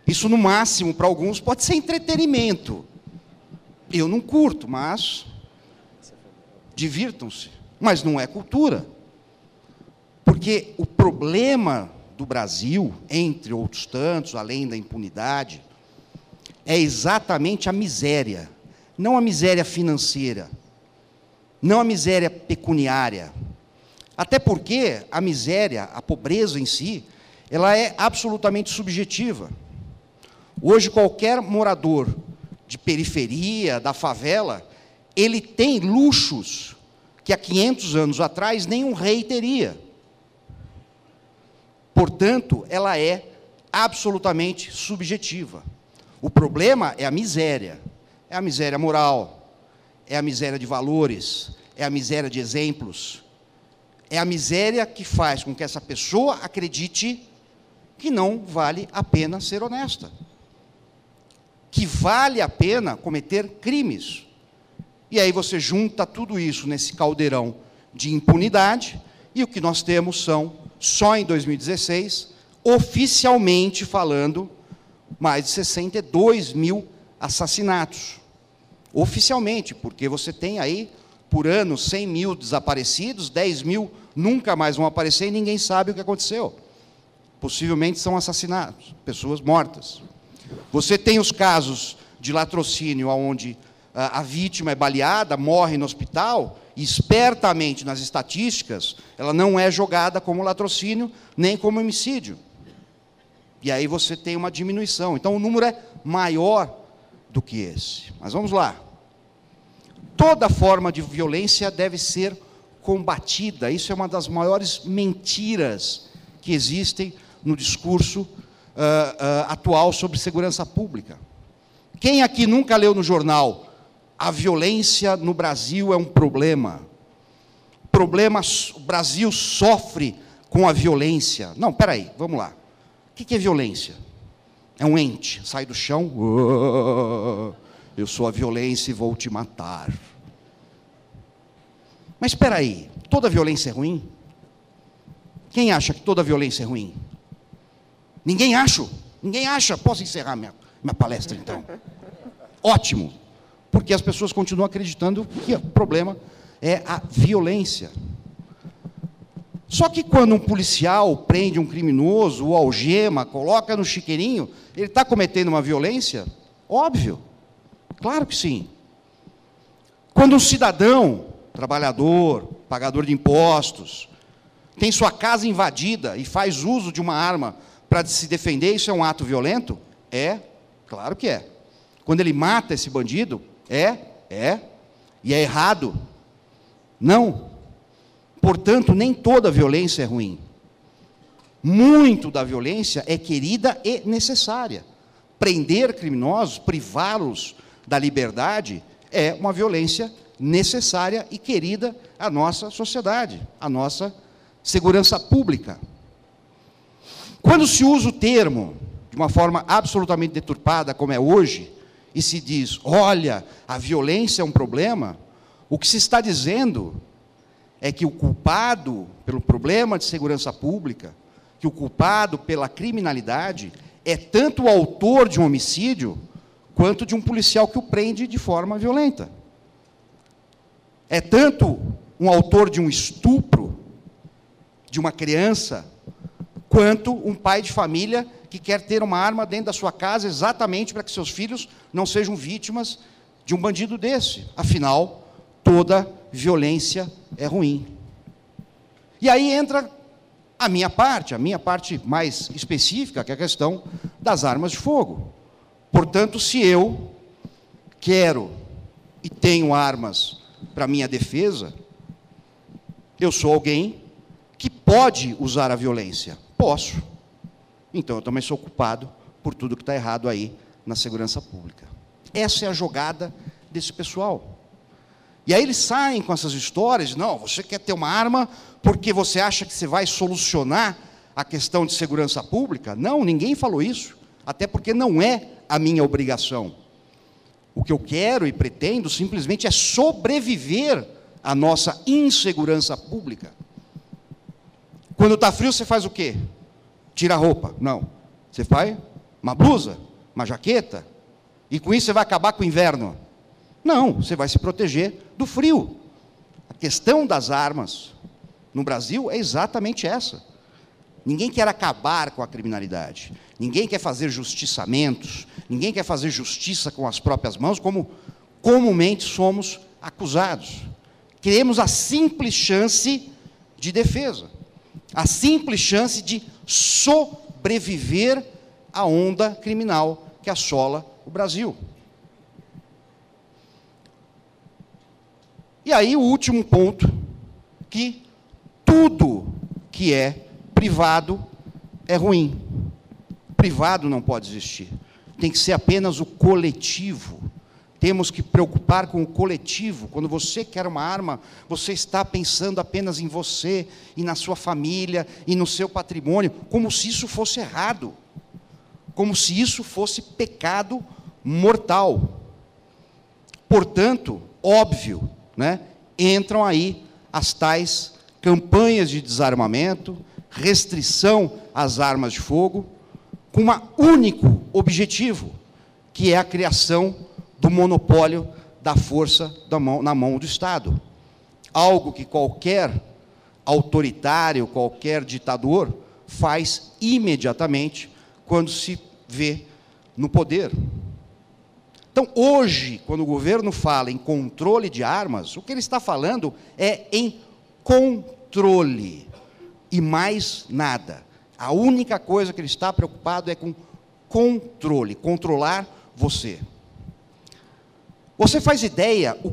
Isso, no máximo, para alguns, pode ser entretenimento. Eu não curto, mas divirtam-se. Mas não é cultura. Porque o problema do Brasil, entre outros tantos, além da impunidade, é exatamente a miséria. Não a miséria financeira, não a miséria pecuniária. Até porque a miséria, a pobreza em si, ela é absolutamente subjetiva. Hoje, qualquer morador de periferia, da favela, ele tem luxos que há 500 anos atrás nenhum rei teria. Portanto, ela é absolutamente subjetiva. O problema é a miséria. É a miséria moral, é a miséria de valores, é a miséria de exemplos. É a miséria que faz com que essa pessoa acredite que não vale a pena ser honesta, que vale a pena cometer crimes. E aí você junta tudo isso nesse caldeirão de impunidade, e o que nós temos são, só em 2016, oficialmente falando, mais de 62 mil assassinatos. Oficialmente, porque você tem aí, por ano, 100 mil desaparecidos, 10 mil nunca mais vão aparecer e ninguém sabe o que aconteceu. Possivelmente são assassinados, pessoas mortas. Você tem os casos de latrocínio, onde a vítima é baleada, morre no hospital, e espertamente nas estatísticas, ela não é jogada como latrocínio, nem como homicídio. E aí você tem uma diminuição. Então o número é maior do que esse. Mas vamos lá. Toda forma de violência deve ser combatida. Isso é uma das maiores mentiras que existem no discurso atual sobre segurança pública. Quem aqui nunca leu no jornal: a violência no Brasil é um problema? O Brasil sofre com a violência. Não, espera aí, vamos lá. O que é violência? É um ente, sai do chão, eu sou a violência e vou te matar. Mas espera aí, toda violência é ruim? Quem acha que toda violência é ruim? Ninguém acha? Ninguém acha? Posso encerrar minha palestra, então? Ótimo, porque as pessoas continuam acreditando que o problema é a violência. Só que quando um policial prende um criminoso, o algema, coloca no chiqueirinho, ele está cometendo uma violência? Óbvio, claro que sim. Quando um cidadão, trabalhador, pagador de impostos, tem sua casa invadida e faz uso de uma arma para se defender, isso é um ato violento? É, claro que é. Quando ele mata esse bandido, e é errado? Não. Portanto, nem toda violência é ruim. Muito da violência é querida e necessária. Prender criminosos, privá-los da liberdade, é uma violência necessária e querida à nossa sociedade, à nossa segurança pública. Quando se usa o termo de uma forma absolutamente deturpada, como é hoje, e se diz, olha, a violência é um problema, o que se está dizendo é que o culpado pelo problema de segurança pública, que o culpado pela criminalidade, é tanto o autor de um homicídio, quanto de um policial que o prende de forma violenta. É tanto um autor de um estupro de uma criança, quanto um pai de família que quer ter uma arma dentro da sua casa exatamente para que seus filhos não sejam vítimas de um bandido desse. Afinal, toda violência é ruim. E aí entra a minha parte mais específica, que é a questão das armas de fogo. Portanto, se eu quero e tenho armas para minha defesa, eu sou alguém que pode usar a violência. Posso. Então, eu também sou culpado por tudo que está errado aí na segurança pública. Essa é a jogada desse pessoal. E aí eles saem com essas histórias, não, você quer ter uma arma porque você acha que você vai solucionar a questão de segurança pública? Não, ninguém falou isso, até porque não é a minha obrigação. O que eu quero e pretendo simplesmente é sobreviver à nossa insegurança pública. Quando está frio, você faz o quê? Tira a roupa. Não. Você faz uma blusa, uma jaqueta, e com isso você vai acabar com o inverno. Não, você vai se proteger do frio. A questão das armas no Brasil é exatamente essa. Ninguém quer acabar com a criminalidade. Ninguém quer fazer justiçamentos. Ninguém quer fazer justiça com as próprias mãos, como comumente somos acusados. Queremos a simples chance de defesa. A simples chance de sobreviver à onda criminal que assola o Brasil. E aí o último ponto, que tudo que é privado é ruim. Privado não pode existir. Tem que ser apenas o coletivo. Temos que preocupar com o coletivo. Quando você quer uma arma, você está pensando apenas em você, e na sua família, e no seu patrimônio, como se isso fosse errado. Como se isso fosse pecado mortal. Portanto, óbvio, né, entram aí as tais campanhas de desarmamento, restrição às armas de fogo, com um único objetivo, que é a criação do monopólio da força na mão do Estado. Algo que qualquer autoritário, qualquer ditador, faz imediatamente quando se vê no poder. Então, hoje, quando o governo fala em controle de armas, o que ele está falando é em controle, e mais nada. A única coisa que ele está preocupado é com controle, controlar você. Você faz ideia o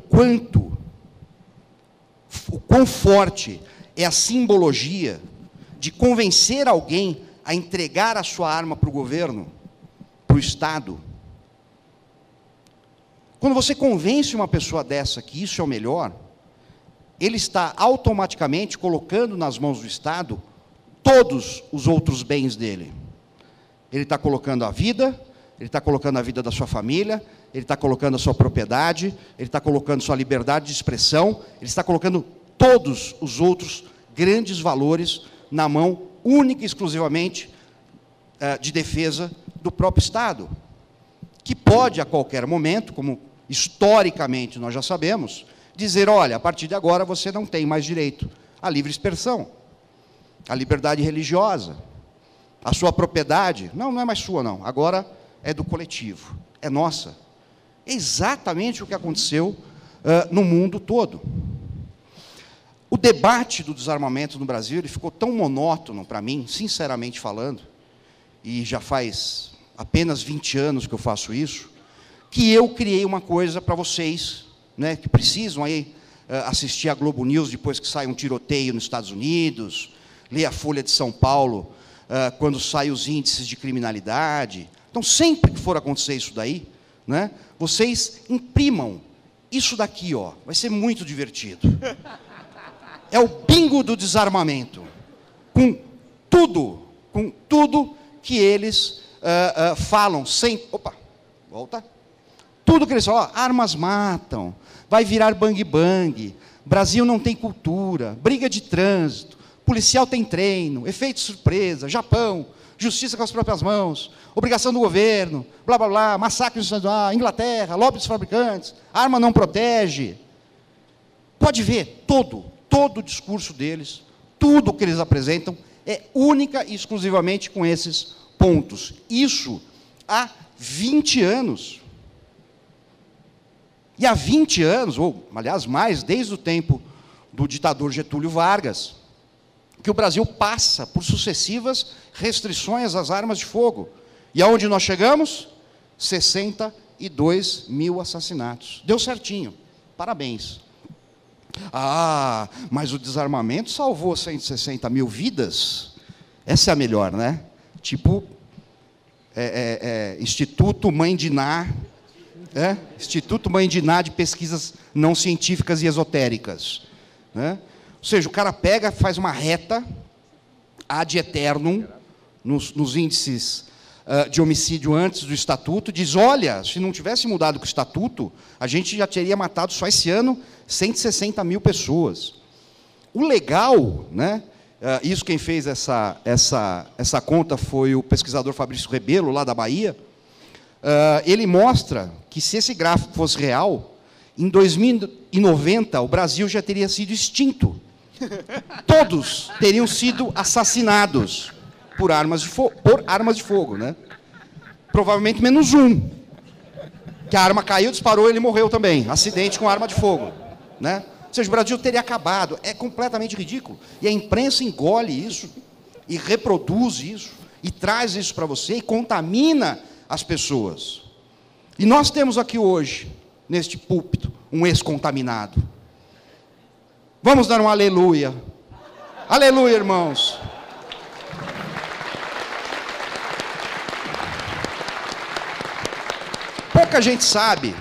quão forte é a simbologia de convencer alguém a entregar a sua arma para o governo, para o Estado? Quando você convence uma pessoa dessa que isso é o melhor, ele está automaticamente colocando nas mãos do Estado todos os outros bens dele. Ele está colocando a vida, ele está colocando a vida da sua família, ele está colocando a sua propriedade, ele está colocando sua liberdade de expressão, ele está colocando todos os outros grandes valores na mão única e exclusivamente de defesa do próprio Estado, que pode, a qualquer momento, como historicamente nós já sabemos, dizer, olha, a partir de agora você não tem mais direito à livre expressão, à liberdade religiosa, a sua propriedade, não é mais sua não, agora é do coletivo, é nossa. É exatamente o que aconteceu no mundo todo. O debate do desarmamento no Brasil, ele ficou tão monótono para mim, sinceramente falando, e já faz apenas 20 anos que eu faço isso, que eu criei uma coisa para vocês, né, que precisam aí assistir a Globo News depois que sai um tiroteio nos Estados Unidos, ler a Folha de São Paulo quando saem os índices de criminalidade. Então, sempre que for acontecer isso daí, né, vocês imprimam isso daqui, ó, vai ser muito divertido. É o bingo do desarmamento, com tudo que eles falam, sem... Opa, volta. Tudo que eles falam, ó, armas matam, vai virar bang-bang, Brasil não tem cultura, briga de trânsito, policial tem treino, efeito surpresa, Japão, justiça com as próprias mãos, obrigação do governo, blá, blá, blá, massacre no Estado, Inglaterra, lobby dos fabricantes, arma não protege. Pode ver, todo o discurso deles, tudo que eles apresentam, é única e exclusivamente com esses pontos. Isso há 20 anos. E há 20 anos, ou, aliás, mais, desde o tempo do ditador Getúlio Vargas, que o Brasil passa por sucessivas restrições às armas de fogo. E aonde nós chegamos? 62 mil assassinatos. Deu certinho. Parabéns. Ah, mas o desarmamento salvou 160 mil vidas? Essa é a melhor, né? Tipo, Instituto Mãe de Ná, Instituto Mãe de Ná de Pesquisas Não Científicas e Esotéricas. Né? Ou seja, o cara pega, faz uma reta ad eternum nos índices de homicídio antes do Estatuto, diz, olha, se não tivesse mudado com o Estatuto, a gente já teria matado só esse ano 160 mil pessoas. O legal, né, isso quem fez essa conta foi o pesquisador Fabrício Rebelo, lá da Bahia, ele mostra que se esse gráfico fosse real, em 2090 o Brasil já teria sido extinto. Todos teriam sido assassinados. por armas de fogo, né? Provavelmente menos um. Que a arma caiu, disparou, ele morreu também. Acidente com arma de fogo, né? Ou seja, o Brasil teria acabado. É completamente ridículo. E a imprensa engole isso, e reproduz isso, e traz isso para você, e contamina as pessoas. E nós temos aqui hoje, neste púlpito, um ex-contaminado. Vamos dar um aleluia. Aleluia, irmãos. Pouca gente sabe,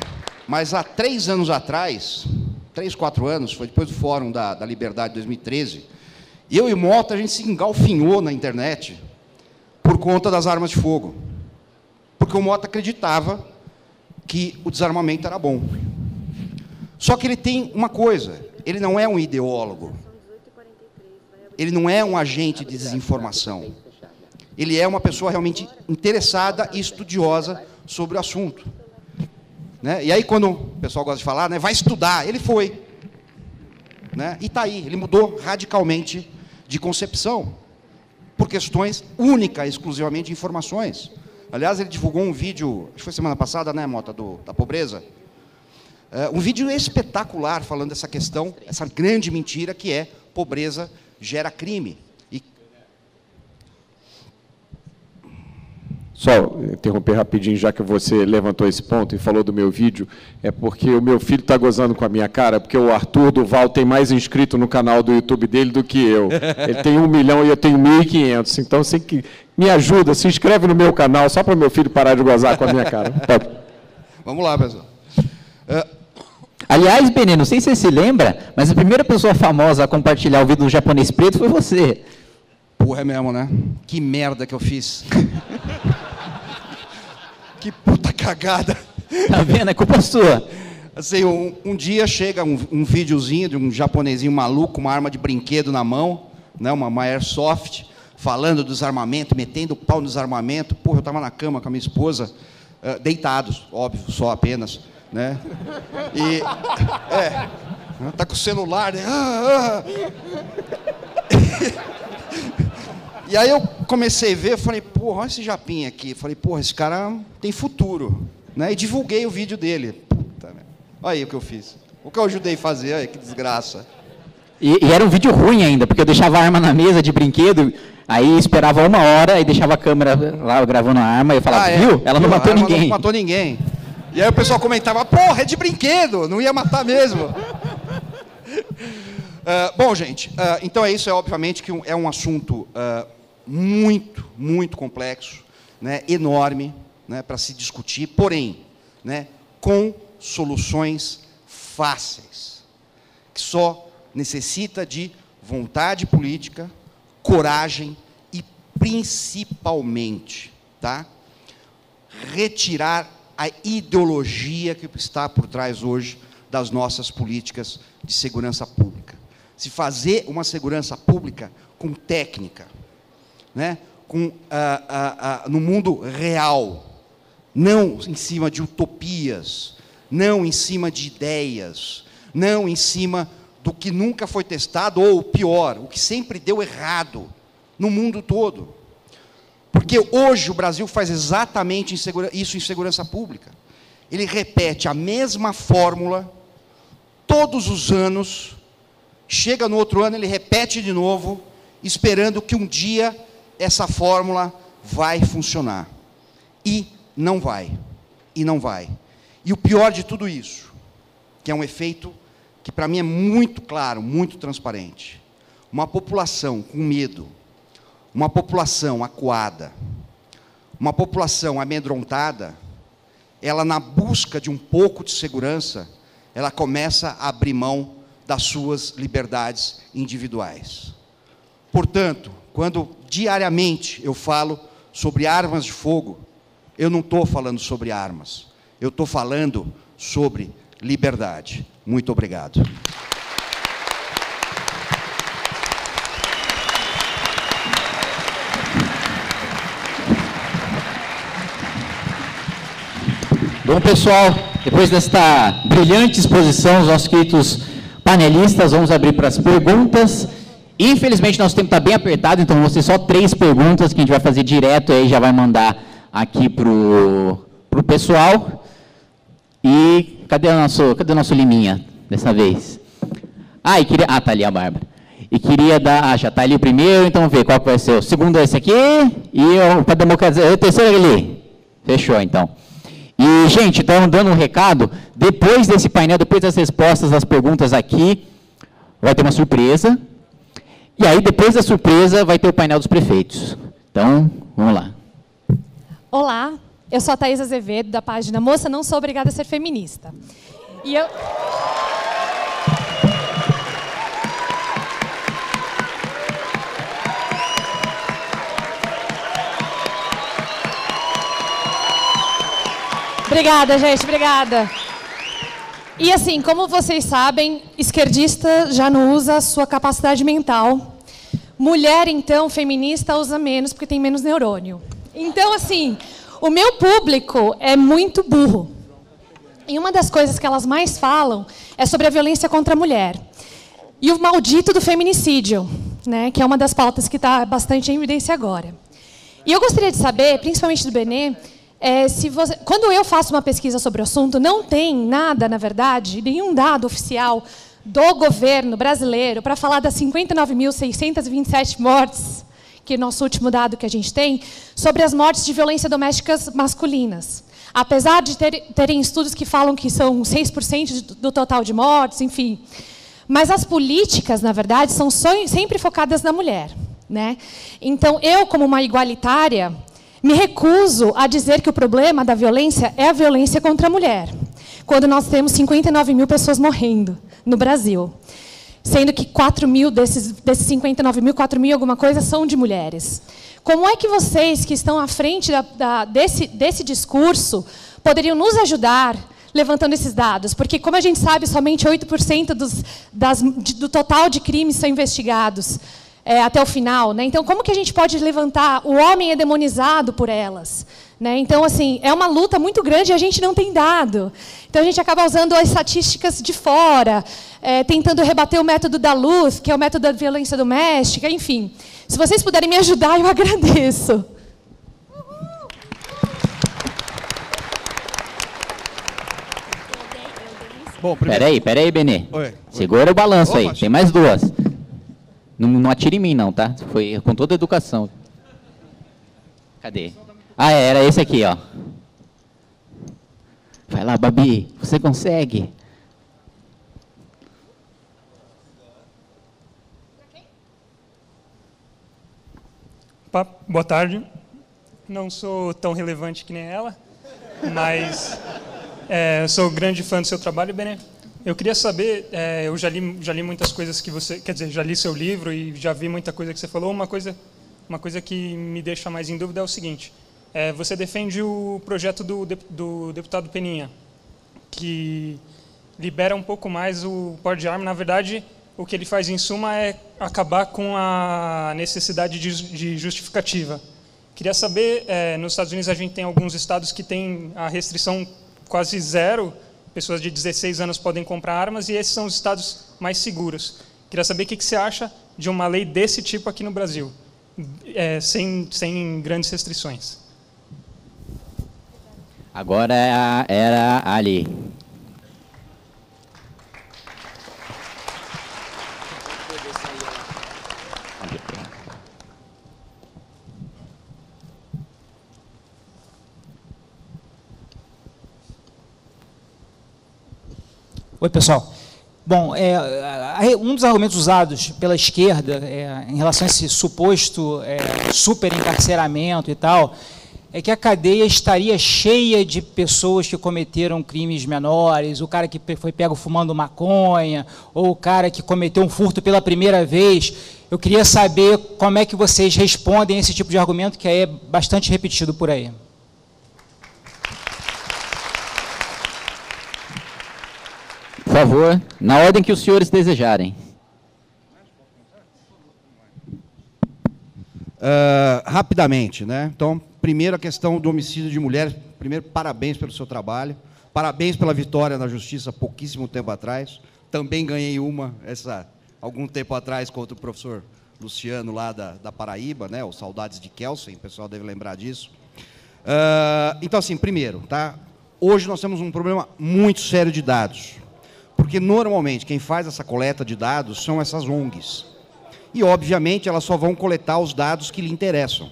mas há 3 anos atrás, 3, 4 anos, foi depois do Fórum da Liberdade de 2013, eu e o Mota, a gente se engalfinhou na internet por conta das armas de fogo. Porque o Mota acreditava que o desarmamento era bom. Só que ele tem uma coisa, ele não é um ideólogo. Ele não é um agente de desinformação. Ele é uma pessoa realmente interessada e estudiosa sobre o assunto. Né? E aí, quando o pessoal gosta de falar, né, vai estudar, ele foi. Né? E está aí, ele mudou radicalmente de concepção, por questões únicas, exclusivamente de informações. Aliás, ele divulgou um vídeo, acho que foi semana passada, né, Mota, da pobreza, um vídeo espetacular falando dessa questão, essa grande mentira que é pobreza gera crime. Só interromper rapidinho, já que você levantou esse ponto e falou do meu vídeo, é porque o meu filho está gozando com a minha cara, porque o Arthur Duval tem mais inscrito no canal do YouTube dele do que eu. Ele tem 1 milhão e eu tenho 1.500. Então, você que me ajuda, se inscreve no meu canal, só para o meu filho parar de gozar com a minha cara. Vamos lá, pessoal. Aliás, Benê, não sei se você se lembra, mas a primeira pessoa famosa a compartilhar o vídeo do japonês preto foi você. Porra, é mesmo, né? Que merda que eu fiz. Que puta cagada. Tá vendo? É culpa sua. Assim, um dia chega um videozinho de um japonesinho maluco, uma arma de brinquedo na mão, né, uma Airsoft, falando do desarmamento, metendo o pau no desarmamento. Porra, eu estava na cama com a minha esposa, deitados, óbvio, só apenas. Né? E... tá com o celular, né? E aí eu comecei a ver, falei, porra, olha esse japinha aqui. Falei, porra, esse cara tem futuro. Né? E divulguei o vídeo dele. Puta, olha aí o que eu fiz. O que eu ajudei a fazer, olha que desgraça. E era um vídeo ruim ainda, porque eu deixava a arma na mesa de brinquedo, aí esperava 1 hora, e deixava a câmera lá gravando a arma, e eu falava, viu? Ela não matou ninguém. Não matou ninguém. E aí o pessoal comentava, porra, é de brinquedo, não ia matar mesmo. Bom, gente, então é isso, obviamente que é um assunto muito, muito complexo, né, enorme, né, para se discutir, porém, né, com soluções fáceis, que só necessita de vontade política, coragem e, principalmente, tá, retirar a ideologia que está por trás hoje das nossas políticas de segurança pública. Se fazer uma segurança pública com técnica, né, no mundo real, não em cima de utopias, não em cima de ideias, não em cima do que nunca foi testado, ou pior, o que sempre deu errado no mundo todo. Porque hoje o Brasil faz exatamente isso em segurança pública. Ele repete a mesma fórmula todos os anos, chega no outro ano, ele repete de novo, esperando que um dia essa fórmula vai funcionar. E não vai. E não vai. E o pior de tudo isso, que é um efeito que para mim é muito claro, muito transparente. Uma população com medo, uma população acuada, uma população amedrontada, ela, na busca de um pouco de segurança, ela começa a abrir mão das suas liberdades individuais. Portanto, quando diariamente eu falo sobre armas de fogo, eu não estou falando sobre armas, eu estou falando sobre liberdade. Muito obrigado. Bom, pessoal, depois desta brilhante exposição, os nossos queridos panelistas, vamos abrir para as perguntas. Infelizmente, nosso tempo está bem apertado, então vão ser só 3 perguntas que a gente vai fazer direto, aí já vai mandar aqui para o pessoal. E cadê o nosso Liminha, dessa vez? Tá ali a Bárbara. E queria dar... já está ali o primeiro, então vamos ver qual que vai ser. O segundo é esse aqui, e para democracia, o terceiro ali. Fechou, então. E, gente, então, dando um recado, depois desse painel, depois das respostas às perguntas aqui, vai ter uma surpresa. E aí, depois da surpresa, vai ter o painel dos prefeitos. Então, vamos lá. Olá, eu sou a Thaís Azevedo, da página Moça, Não Sou Obrigada a Ser Feminista. E eu... Obrigada, gente, obrigada. E assim, como vocês sabem, esquerdista já não usa a sua capacidade mental. Mulher, então, feminista, usa menos, porque tem menos neurônio. Então, assim, o meu público é muito burro. E uma das coisas que elas mais falam é sobre a violência contra a mulher. E o maldito do feminicídio, né, que é uma das pautas que está bastante em evidência agora. E eu gostaria de saber, principalmente do Benê, quando eu faço uma pesquisa sobre o assunto, não tem nada, na verdade, nenhum dado oficial do governo brasileiro para falar das 59.627 mortes, que é o nosso último dado que a gente tem, sobre as mortes de violência domésticas masculinas. Apesar de terem estudos que falam que são 6% do total de mortes, enfim. Mas as políticas, na verdade, são sempre focadas na mulher, né? Então, eu, como uma igualitária, me recuso a dizer que o problema da violência é a violência contra a mulher, quando nós temos 59 mil pessoas morrendo no Brasil, sendo que 4 mil desses 59 mil, 4 mil alguma coisa, são de mulheres. Como é que vocês, que estão à frente desse discurso, poderiam nos ajudar levantando esses dados? Porque, como a gente sabe, somente 8% do total de crimes são investigados até o final, né? Então, como que a gente pode levantar? O homem é demonizado por elas, né? Então, assim, é uma luta muito grande e a gente não tem dado. Então, a gente acaba usando as estatísticas de fora, tentando rebater o método da luz, que é o método da violência doméstica, enfim. Se vocês puderem me ajudar, eu agradeço. Bom, primeiro... Peraí, Benê. Oi. Segura o balanço aí, tem mais 2. Não atire em mim, não, tá? Foi com toda a educação. Cadê? Era esse aqui, ó. Vai lá, Babi, você consegue. Boa tarde. Não sou tão relevante que nem ela, mas sou grande fã do seu trabalho, Benê. Eu queria saber, eu já li muitas coisas que você... Quer dizer, já li seu livro e já vi muita coisa que você falou. Uma coisa que me deixa mais em dúvida é o seguinte. Você defende o projeto do deputado Peninha, que libera um pouco mais o porte de arma. Na verdade, o que ele faz, em suma, é acabar com a necessidade de justificativa. Queria saber, nos Estados Unidos a gente tem alguns estados que têm a restrição quase zero, pessoas de 16 anos podem comprar armas, e esses são os estados mais seguros. Queria saber o que você acha de uma lei desse tipo aqui no Brasil, sem grandes restrições. Agora era ali. Oi, pessoal. Bom, um dos argumentos usados pela esquerda em relação a esse suposto superencarceramento e tal, é que a cadeia estaria cheia de pessoas que cometeram crimes menores, o cara que foi pego fumando maconha, ou o cara que cometeu um furto pela primeira vez. Eu queria saber como é que vocês respondem a esse tipo de argumento, que é bastante repetido por aí. Por favor, na ordem que os senhores desejarem. Rapidamente, né? Então, primeiro a questão do homicídio de mulheres. Primeiro, parabéns pelo seu trabalho. Parabéns pela vitória na justiça há pouquíssimo tempo atrás. Também ganhei uma, essa algum tempo atrás contra o professor Luciano, lá da Paraíba, né? O Saudades de Kelsen, o pessoal deve lembrar disso. Então, assim, primeiro, tá? Hoje nós temos um problema muito sério de dados, porque normalmente quem faz essa coleta de dados são essas ONGs. E, obviamente, elas só vão coletar os dados que lhe interessam.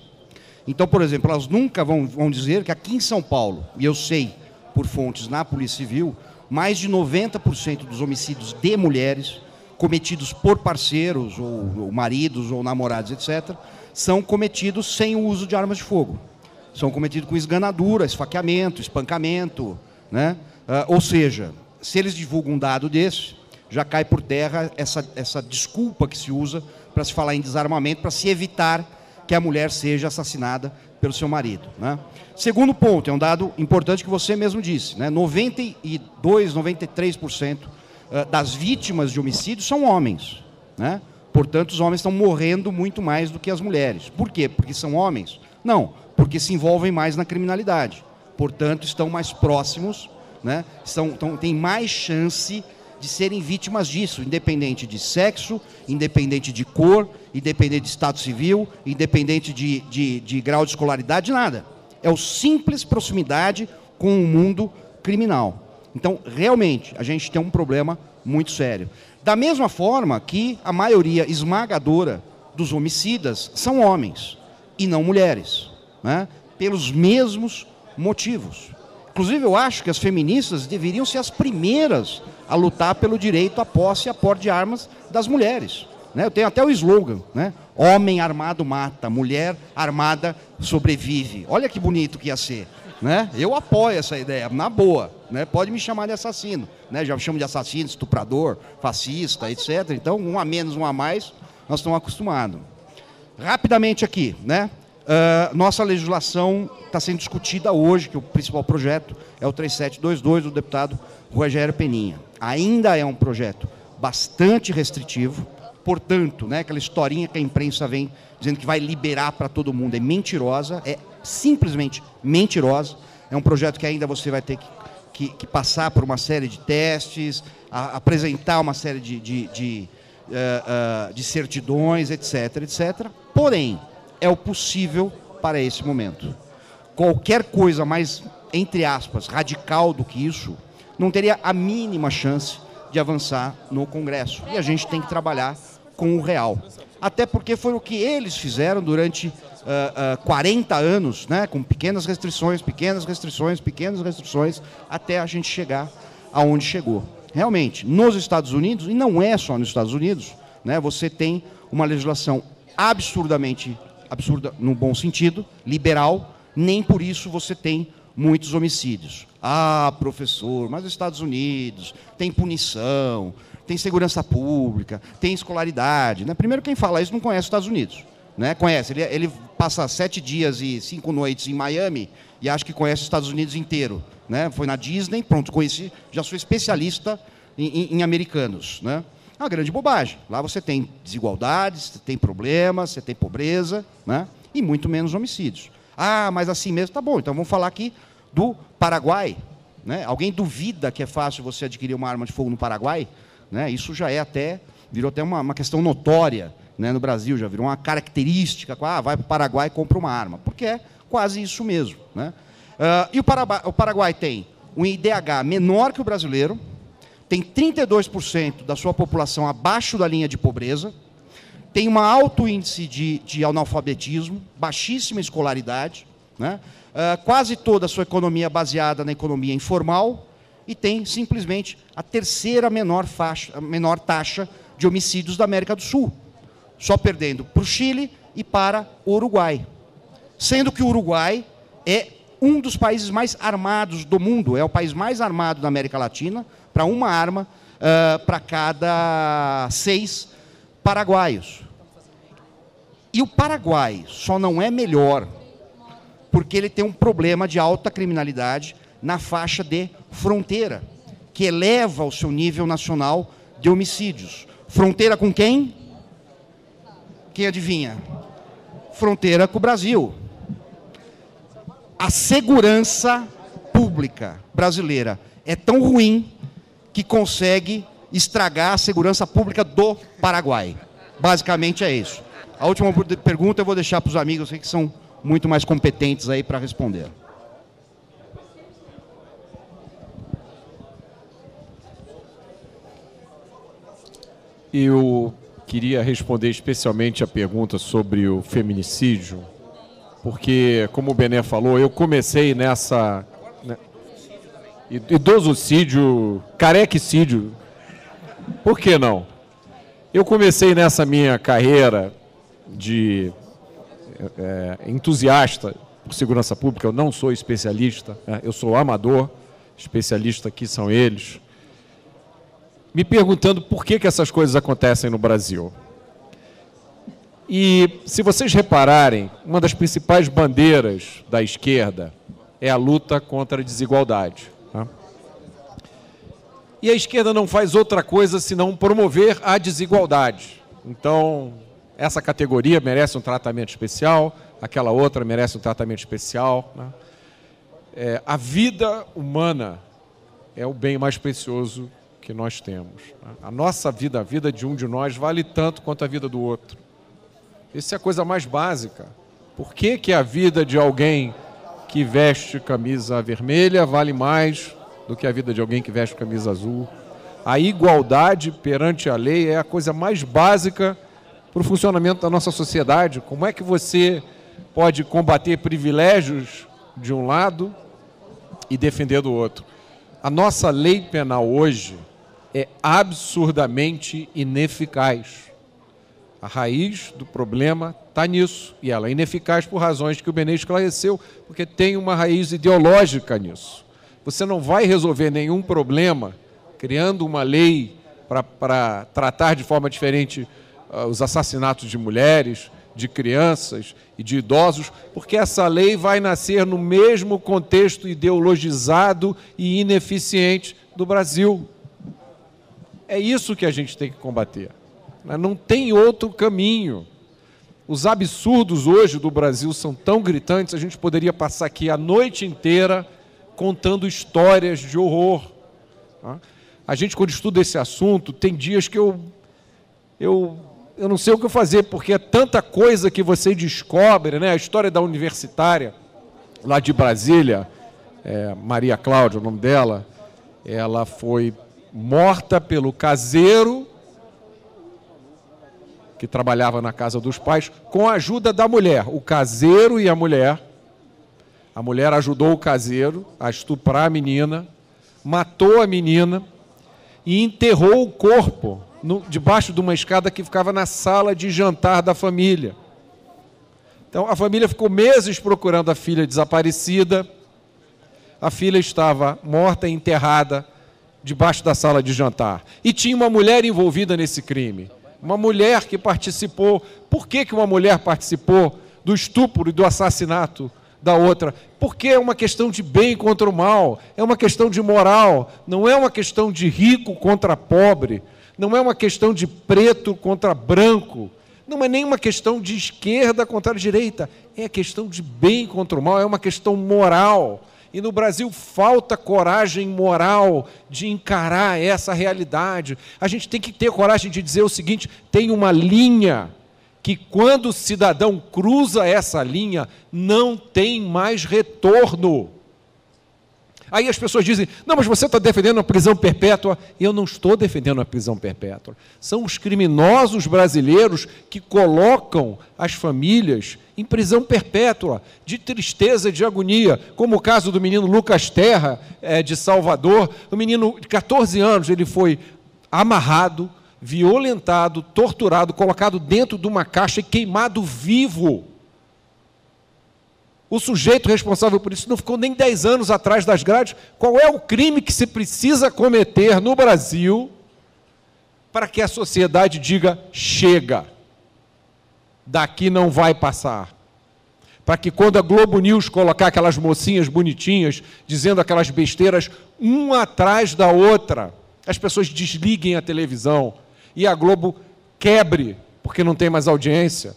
Então, por exemplo, elas nunca vão dizer que aqui em São Paulo, e eu sei por fontes na Polícia Civil, mais de 90% dos homicídios de mulheres cometidos por parceiros, ou maridos, ou namorados, etc., são cometidos sem o uso de armas de fogo. São cometidos com esganadura, esfaqueamento, espancamento, né? Ou seja, se eles divulgam um dado desse, já cai por terra essa desculpa que se usa para se falar em desarmamento, para se evitar que a mulher seja assassinada pelo seu marido, né? Segundo ponto, é um dado importante que você mesmo disse, né? 92, 93% das vítimas de homicídio são homens, né? Portanto, os homens estão morrendo muito mais do que as mulheres. Por quê? Porque são homens? Não, porque se envolvem mais na criminalidade. Portanto, estão mais próximos, né? Têm mais chance de serem vítimas disso, independente de sexo, independente de cor, independente de estado civil, independente de grau de escolaridade, nada. É o simples proximidade com o mundo criminal. Então, realmente, a gente tem um problema muito sério. Da mesma forma que a maioria esmagadora dos homicidas são homens e não mulheres, né? Pelos mesmos motivos. Inclusive, eu acho que as feministas deveriam ser as primeiras a lutar pelo direito à posse e à porte de armas das mulheres, né? Eu tenho até o slogan, né? Homem armado mata, mulher armada sobrevive. Olha que bonito que ia ser, né? Eu apoio essa ideia, na boa, né? Pode me chamar de assassino, né? Já me chamam de assassino, estuprador, fascista, etc. Então, um a menos, um a mais, nós estamos acostumados. Rapidamente aqui, né? Nossa legislação está sendo discutida hoje, que o principal projeto é o 3722 do deputado Rogério Peninha. Ainda é um projeto bastante restritivo, portanto, né, aquela historinha que a imprensa vem dizendo que vai liberar para todo mundo é mentirosa, é simplesmente mentirosa. É um projeto que ainda você vai ter que passar por uma série de testes, apresentar uma série de certidões, etc, etc. Porém, é o possível para esse momento. Qualquer coisa mais, entre aspas, radical do que isso, não teria a mínima chance de avançar no Congresso. E a gente tem que trabalhar com o real. Até porque foi o que eles fizeram durante 40 anos, né, com pequenas restrições, até a gente chegar aonde chegou. Realmente, nos Estados Unidos, e não é só nos Estados Unidos, né, você tem uma legislação absurda no bom sentido, liberal, nem por isso você tem muitos homicídios. Ah, professor, mas os Estados Unidos tem punição, tem segurança pública, tem escolaridade, né? Primeiro, quem fala isso não conhece os Estados Unidos, né? Conhece, ele passa 7 dias e 5 noites em Miami e acha que conhece os Estados Unidos inteiro, né? Foi na Disney, pronto, conheci, já sou especialista em americanos, né? É uma grande bobagem. Lá você tem desigualdades, você tem problemas, você tem pobreza, né? E muito menos homicídios. Ah, mas assim mesmo, tá bom. Então vamos falar aqui do Paraguai, né? Alguém duvida que é fácil você adquirir uma arma de fogo no Paraguai? Né? Isso já virou até uma questão notória, né, no Brasil, já virou uma característica. Vai para o Paraguai e compra uma arma, porque é quase isso mesmo, né? E o Paraguai tem um IDH menor que o brasileiro, tem 32% da sua população abaixo da linha de pobreza, tem um alto índice de analfabetismo, baixíssima escolaridade, né? Quase toda a sua economia é baseada na economia informal e tem simplesmente a terceira menor taxa de homicídios da América do Sul, só perdendo para o Chile e para o Uruguai. Sendo que o Uruguai é um dos países mais armados do mundo, é o país mais armado da América Latina, para uma arma para cada 6 paraguaios. E o Paraguai só não é melhor porque ele tem um problema de alta criminalidade na faixa de fronteira, que eleva o seu nível nacional de homicídios. Fronteira com quem? Quem adivinha? Fronteira com o Brasil. A segurança pública brasileira é tão ruim que consegue estragar a segurança pública do Paraguai. Basicamente é isso. A última pergunta eu vou deixar para os amigos que são muito mais competentes aí para responder. Eu queria responder especialmente a pergunta sobre o feminicídio, porque, como o Bené falou, eu comecei nessa... Né, idosocídio, carequicídio, por que não? Eu comecei nessa minha carreira de entusiasta por segurança pública, eu não sou especialista, né, eu sou amador, especialista aqui são eles, me perguntando por que essas coisas acontecem no Brasil. E, se vocês repararem, uma das principais bandeiras da esquerda é a luta contra a desigualdade. Tá? E a esquerda não faz outra coisa senão promover a desigualdade. Então, essa categoria merece um tratamento especial, aquela outra merece um tratamento especial. Né? A vida humana é o bem mais precioso que nós temos. A nossa vida, a vida de um de nós, vale tanto quanto a vida do outro. Essa é a coisa mais básica. Por que a vida de alguém que veste camisa vermelha vale mais do que a vida de alguém que veste camisa azul? A igualdade perante a lei é a coisa mais básica para o funcionamento da nossa sociedade. Como é que você pode combater privilégios de um lado e defender do outro? A nossa lei penal hoje é absurdamente ineficaz. A raiz do problema está nisso, e ela é ineficaz por razões que o Bené esclareceu, porque tem uma raiz ideológica nisso. Você não vai resolver nenhum problema criando uma lei para tratar de forma diferente os assassinatos de mulheres, de crianças e de idosos, porque essa lei vai nascer no mesmo contexto ideologizado e ineficiente do Brasil. É isso que a gente tem que combater. Não tem outro caminho. Os absurdos hoje do Brasil são tão gritantes, a gente poderia passar aqui a noite inteira contando histórias de horror. A gente, quando estuda esse assunto, tem dias que eu não sei o que fazer, porque é tanta coisa que você descobre, né? A história da universitária, lá de Brasília, Maria Cláudia, o nome dela, ela foi morta pelo caseiro que trabalhava na casa dos pais, com a ajuda da mulher. O caseiro e a mulher ajudou o caseiro a estuprar a menina, matou a menina e enterrou o corpo debaixo de uma escada que ficava na sala de jantar da família. Então, a família ficou meses procurando a filha desaparecida, a filha estava morta e enterrada debaixo da sala de jantar. E tinha uma mulher envolvida nesse crime. Uma mulher que participou. Por que uma mulher participou do estupro e do assassinato da outra? Porque é uma questão de bem contra o mal, é uma questão de moral, não é uma questão de rico contra pobre, não é uma questão de preto contra branco, não é nem uma questão de esquerda contra a direita, é questão de bem contra o mal, é uma questão moral. E no Brasil falta coragem moral de encarar essa realidade. A gente tem que ter coragem de dizer o seguinte: tem uma linha que, quando o cidadão cruza essa linha, não tem mais retorno. Aí as pessoas dizem: não, mas você está defendendo a prisão perpétua. Eu não estou defendendo a prisão perpétua. São os criminosos brasileiros que colocam as famílias em prisão perpétua, de tristeza, de agonia, como o caso do menino Lucas Terra, de Salvador. O menino de 14 anos, ele foi amarrado, violentado, torturado, colocado dentro de uma caixa e queimado vivo. O sujeito responsável por isso não ficou nem 10 anos atrás das grades. Qual é o crime que se precisa cometer no Brasil para que a sociedade diga: chega, daqui não vai passar? Para que, quando a Globo News colocar aquelas mocinhas bonitinhas, dizendo aquelas besteiras, uma atrás da outra, as pessoas desliguem a televisão e a Globo quebre, porque não tem mais audiência.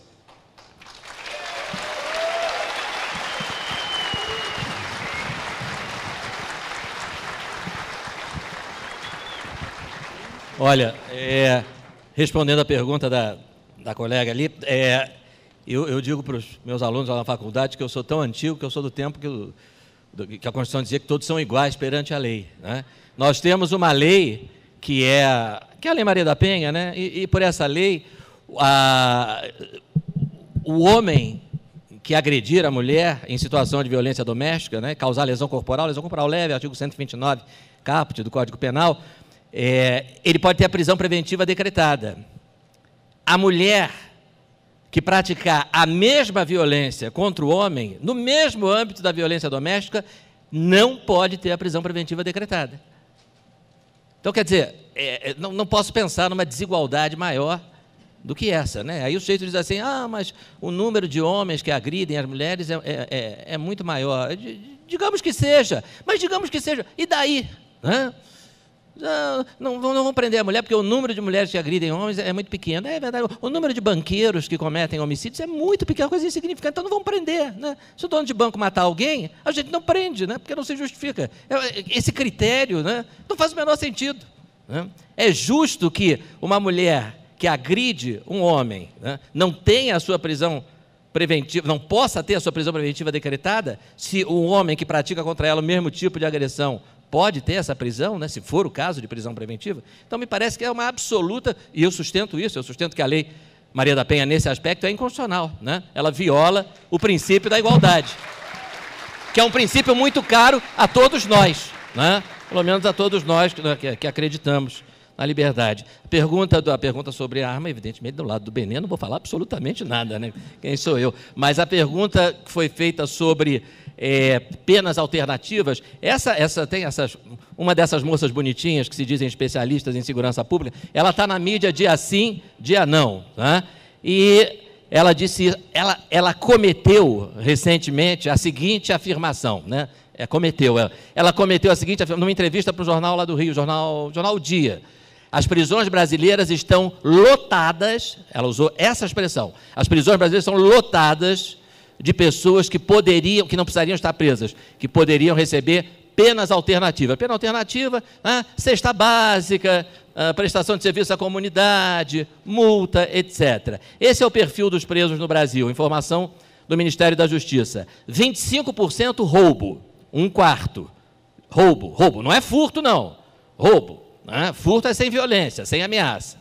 Olha, respondendo à pergunta da colega ali, eu digo para os meus alunos lá na faculdade que eu sou tão antigo que eu sou do tempo que a Constituição dizia que todos são iguais perante a lei, né? Nós temos uma lei que é a Lei Maria da Penha, né? E por essa lei, o homem que agredir a mulher em situação de violência doméstica, né, causar lesão corporal leve, artigo 129, caput do Código Penal, ele pode ter a prisão preventiva decretada. A mulher que praticar a mesma violência contra o homem, no mesmo âmbito da violência doméstica, não pode ter a prisão preventiva decretada. Então, quer dizer, não posso pensar numa desigualdade maior do que essa, né? Aí o sujeito diz assim, mas o número de homens que agridem as mulheres é muito maior. Digamos que seja, mas digamos que seja, e daí? Né? Não vão prender a mulher, porque o número de mulheres que agridem homens é muito pequeno. É verdade, o número de banqueiros que cometem homicídios é muito pequeno, coisa insignificante, então não vão prender, né? Se o dono de banco matar alguém, a gente não prende, né? Porque não se justifica. Esse critério, né, não faz o menor sentido, né? É justo que uma mulher que agride um homem, né, não tenha a sua prisão preventiva, não possa ter a sua prisão preventiva decretada, se o homem que pratica contra ela o mesmo tipo de agressão pode ter essa prisão, né, se for o caso de prisão preventiva. Então, me parece que é uma absoluta, e eu sustento isso, eu sustento que a Lei Maria da Penha, nesse aspecto, é inconstitucional, né? Ela viola o princípio da igualdade, que é um princípio muito caro a todos nós, né? Pelo menos a todos nós que acreditamos na liberdade. A pergunta sobre a arma, evidentemente, do lado do Benê, não vou falar absolutamente nada, né? Quem sou eu? Mas a pergunta que foi feita sobre penas alternativas, uma dessas moças bonitinhas que se dizem especialistas em segurança pública, ela está na mídia dia sim, dia não, né? E ela disse, ela cometeu recentemente a seguinte afirmação, né? Ela cometeu a seguinte afirmação, numa entrevista para o jornal lá do Rio, jornal O Dia. As prisões brasileiras estão lotadas, ela usou essa expressão, as prisões brasileiras estão lotadas de pessoas que não precisariam estar presas, que poderiam receber penas alternativas. Pena alternativa, cesta básica, prestação de serviço à comunidade, multa, etc. Esse é o perfil dos presos no Brasil, informação do Ministério da Justiça. 25% roubo, 1/4. Roubo, não é furto não, roubo. Furto é sem violência, sem ameaça.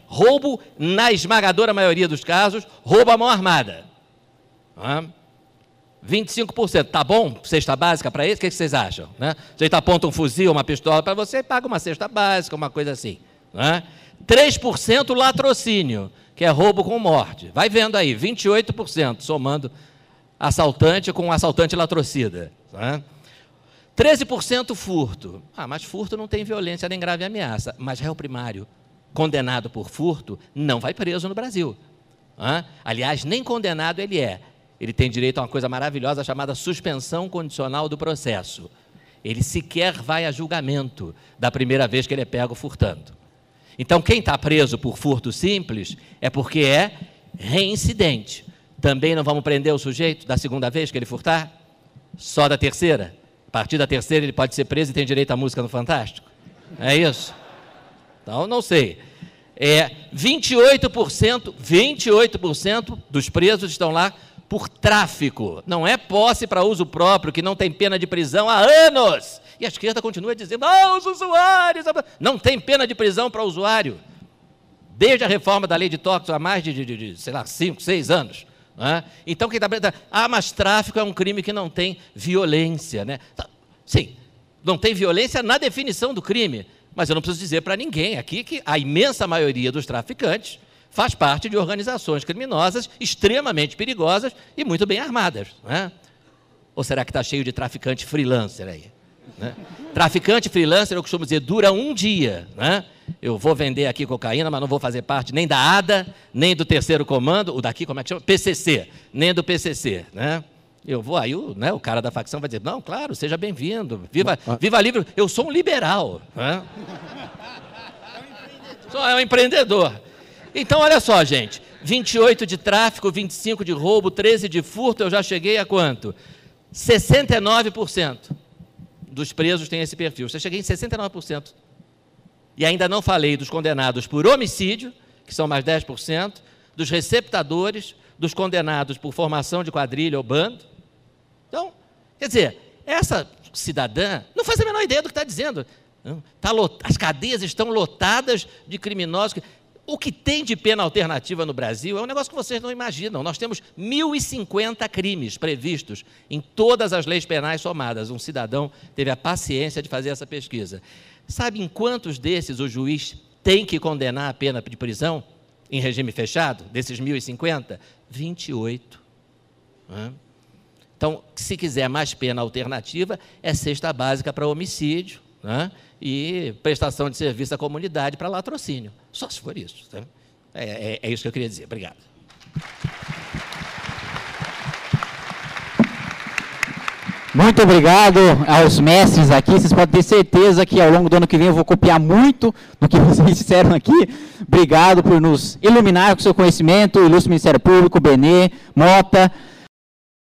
Roubo, na esmagadora maioria dos casos, roubo à mão armada. 25%, tá bom? Cesta básica para isso? O que vocês acham? Né? Você aponta um fuzil, uma pistola para você e paga uma cesta básica, uma coisa assim. 3% latrocínio, que é roubo com morte. Vai vendo aí, 28%, somando assaltante com assaltante latrocida. 13% furto. Mas furto não tem violência nem grave ameaça. Mas réu primário condenado por furto não vai preso no Brasil. Aliás, nem condenado ele é. Ele tem direito a uma coisa maravilhosa chamada suspensão condicional do processo. Ele sequer vai a julgamento da primeira vez que ele é pego furtando. Então, quem está preso por furto simples é porque é reincidente. Também não vamos prender o sujeito da segunda vez que ele furtar? Só da terceira? A partir da terceira ele pode ser preso e tem direito à música no Fantástico? É isso? Então, não sei. 28% dos presos estão lá por tráfico. Não é posse para uso próprio, que não tem pena de prisão há anos. E a esquerda continua dizendo, os usuários... Não tem pena de prisão para usuário. Desde a reforma da lei de tóxicos há mais de 5, 6 anos. Então, quem está preso... mas tráfico é um crime que não tem violência, né? Sim, não tem violência na definição do crime. Mas eu não preciso dizer para ninguém aqui que a imensa maioria dos traficantes faz parte de organizações criminosas extremamente perigosas e muito bem armadas. Ou será que está cheio de traficante freelancer aí? Traficante freelancer, eu costumo dizer, dura um dia. Eu vou vender aqui cocaína, mas não vou fazer parte nem da ADA, nem do terceiro comando, o daqui, como é que chama? PCC, nem do PCC. Eu vou, aí o cara da facção vai dizer, não, claro, seja bem-vindo, viva livre, eu sou um liberal. É um empreendedor. Então, olha só, gente, 28 de tráfico, 25 de roubo, 13 de furto, eu já cheguei a quanto? 69% dos presos têm esse perfil. Eu cheguei em 69%. E ainda não falei dos condenados por homicídio, que são mais 10%, dos receptadores, dos condenados por formação de quadrilha ou bando. Então, quer dizer, essa cidadã não faz a menor ideia do que está dizendo. As cadeias estão lotadas de criminosos. O que tem de pena alternativa no Brasil é um negócio que vocês não imaginam. Nós temos 1.050 crimes previstos em todas as leis penais somadas. Um cidadão teve a paciência de fazer essa pesquisa. Sabe em quantos desses o juiz tem que condenar a pena de prisão em regime fechado, desses 1.050? 28. Então, se quiser mais pena alternativa, é cesta básica para homicídio, né? E prestação de serviço à comunidade para latrocínio. Só se for isso. Tá? É isso que eu queria dizer. Obrigado. Muito obrigado aos mestres aqui. Vocês podem ter certeza que ao longo do ano que vem eu vou copiar muito do que vocês disseram aqui. Obrigado por nos iluminar com o seu conhecimento, Ilustre Ministério Público, Benê, Mota.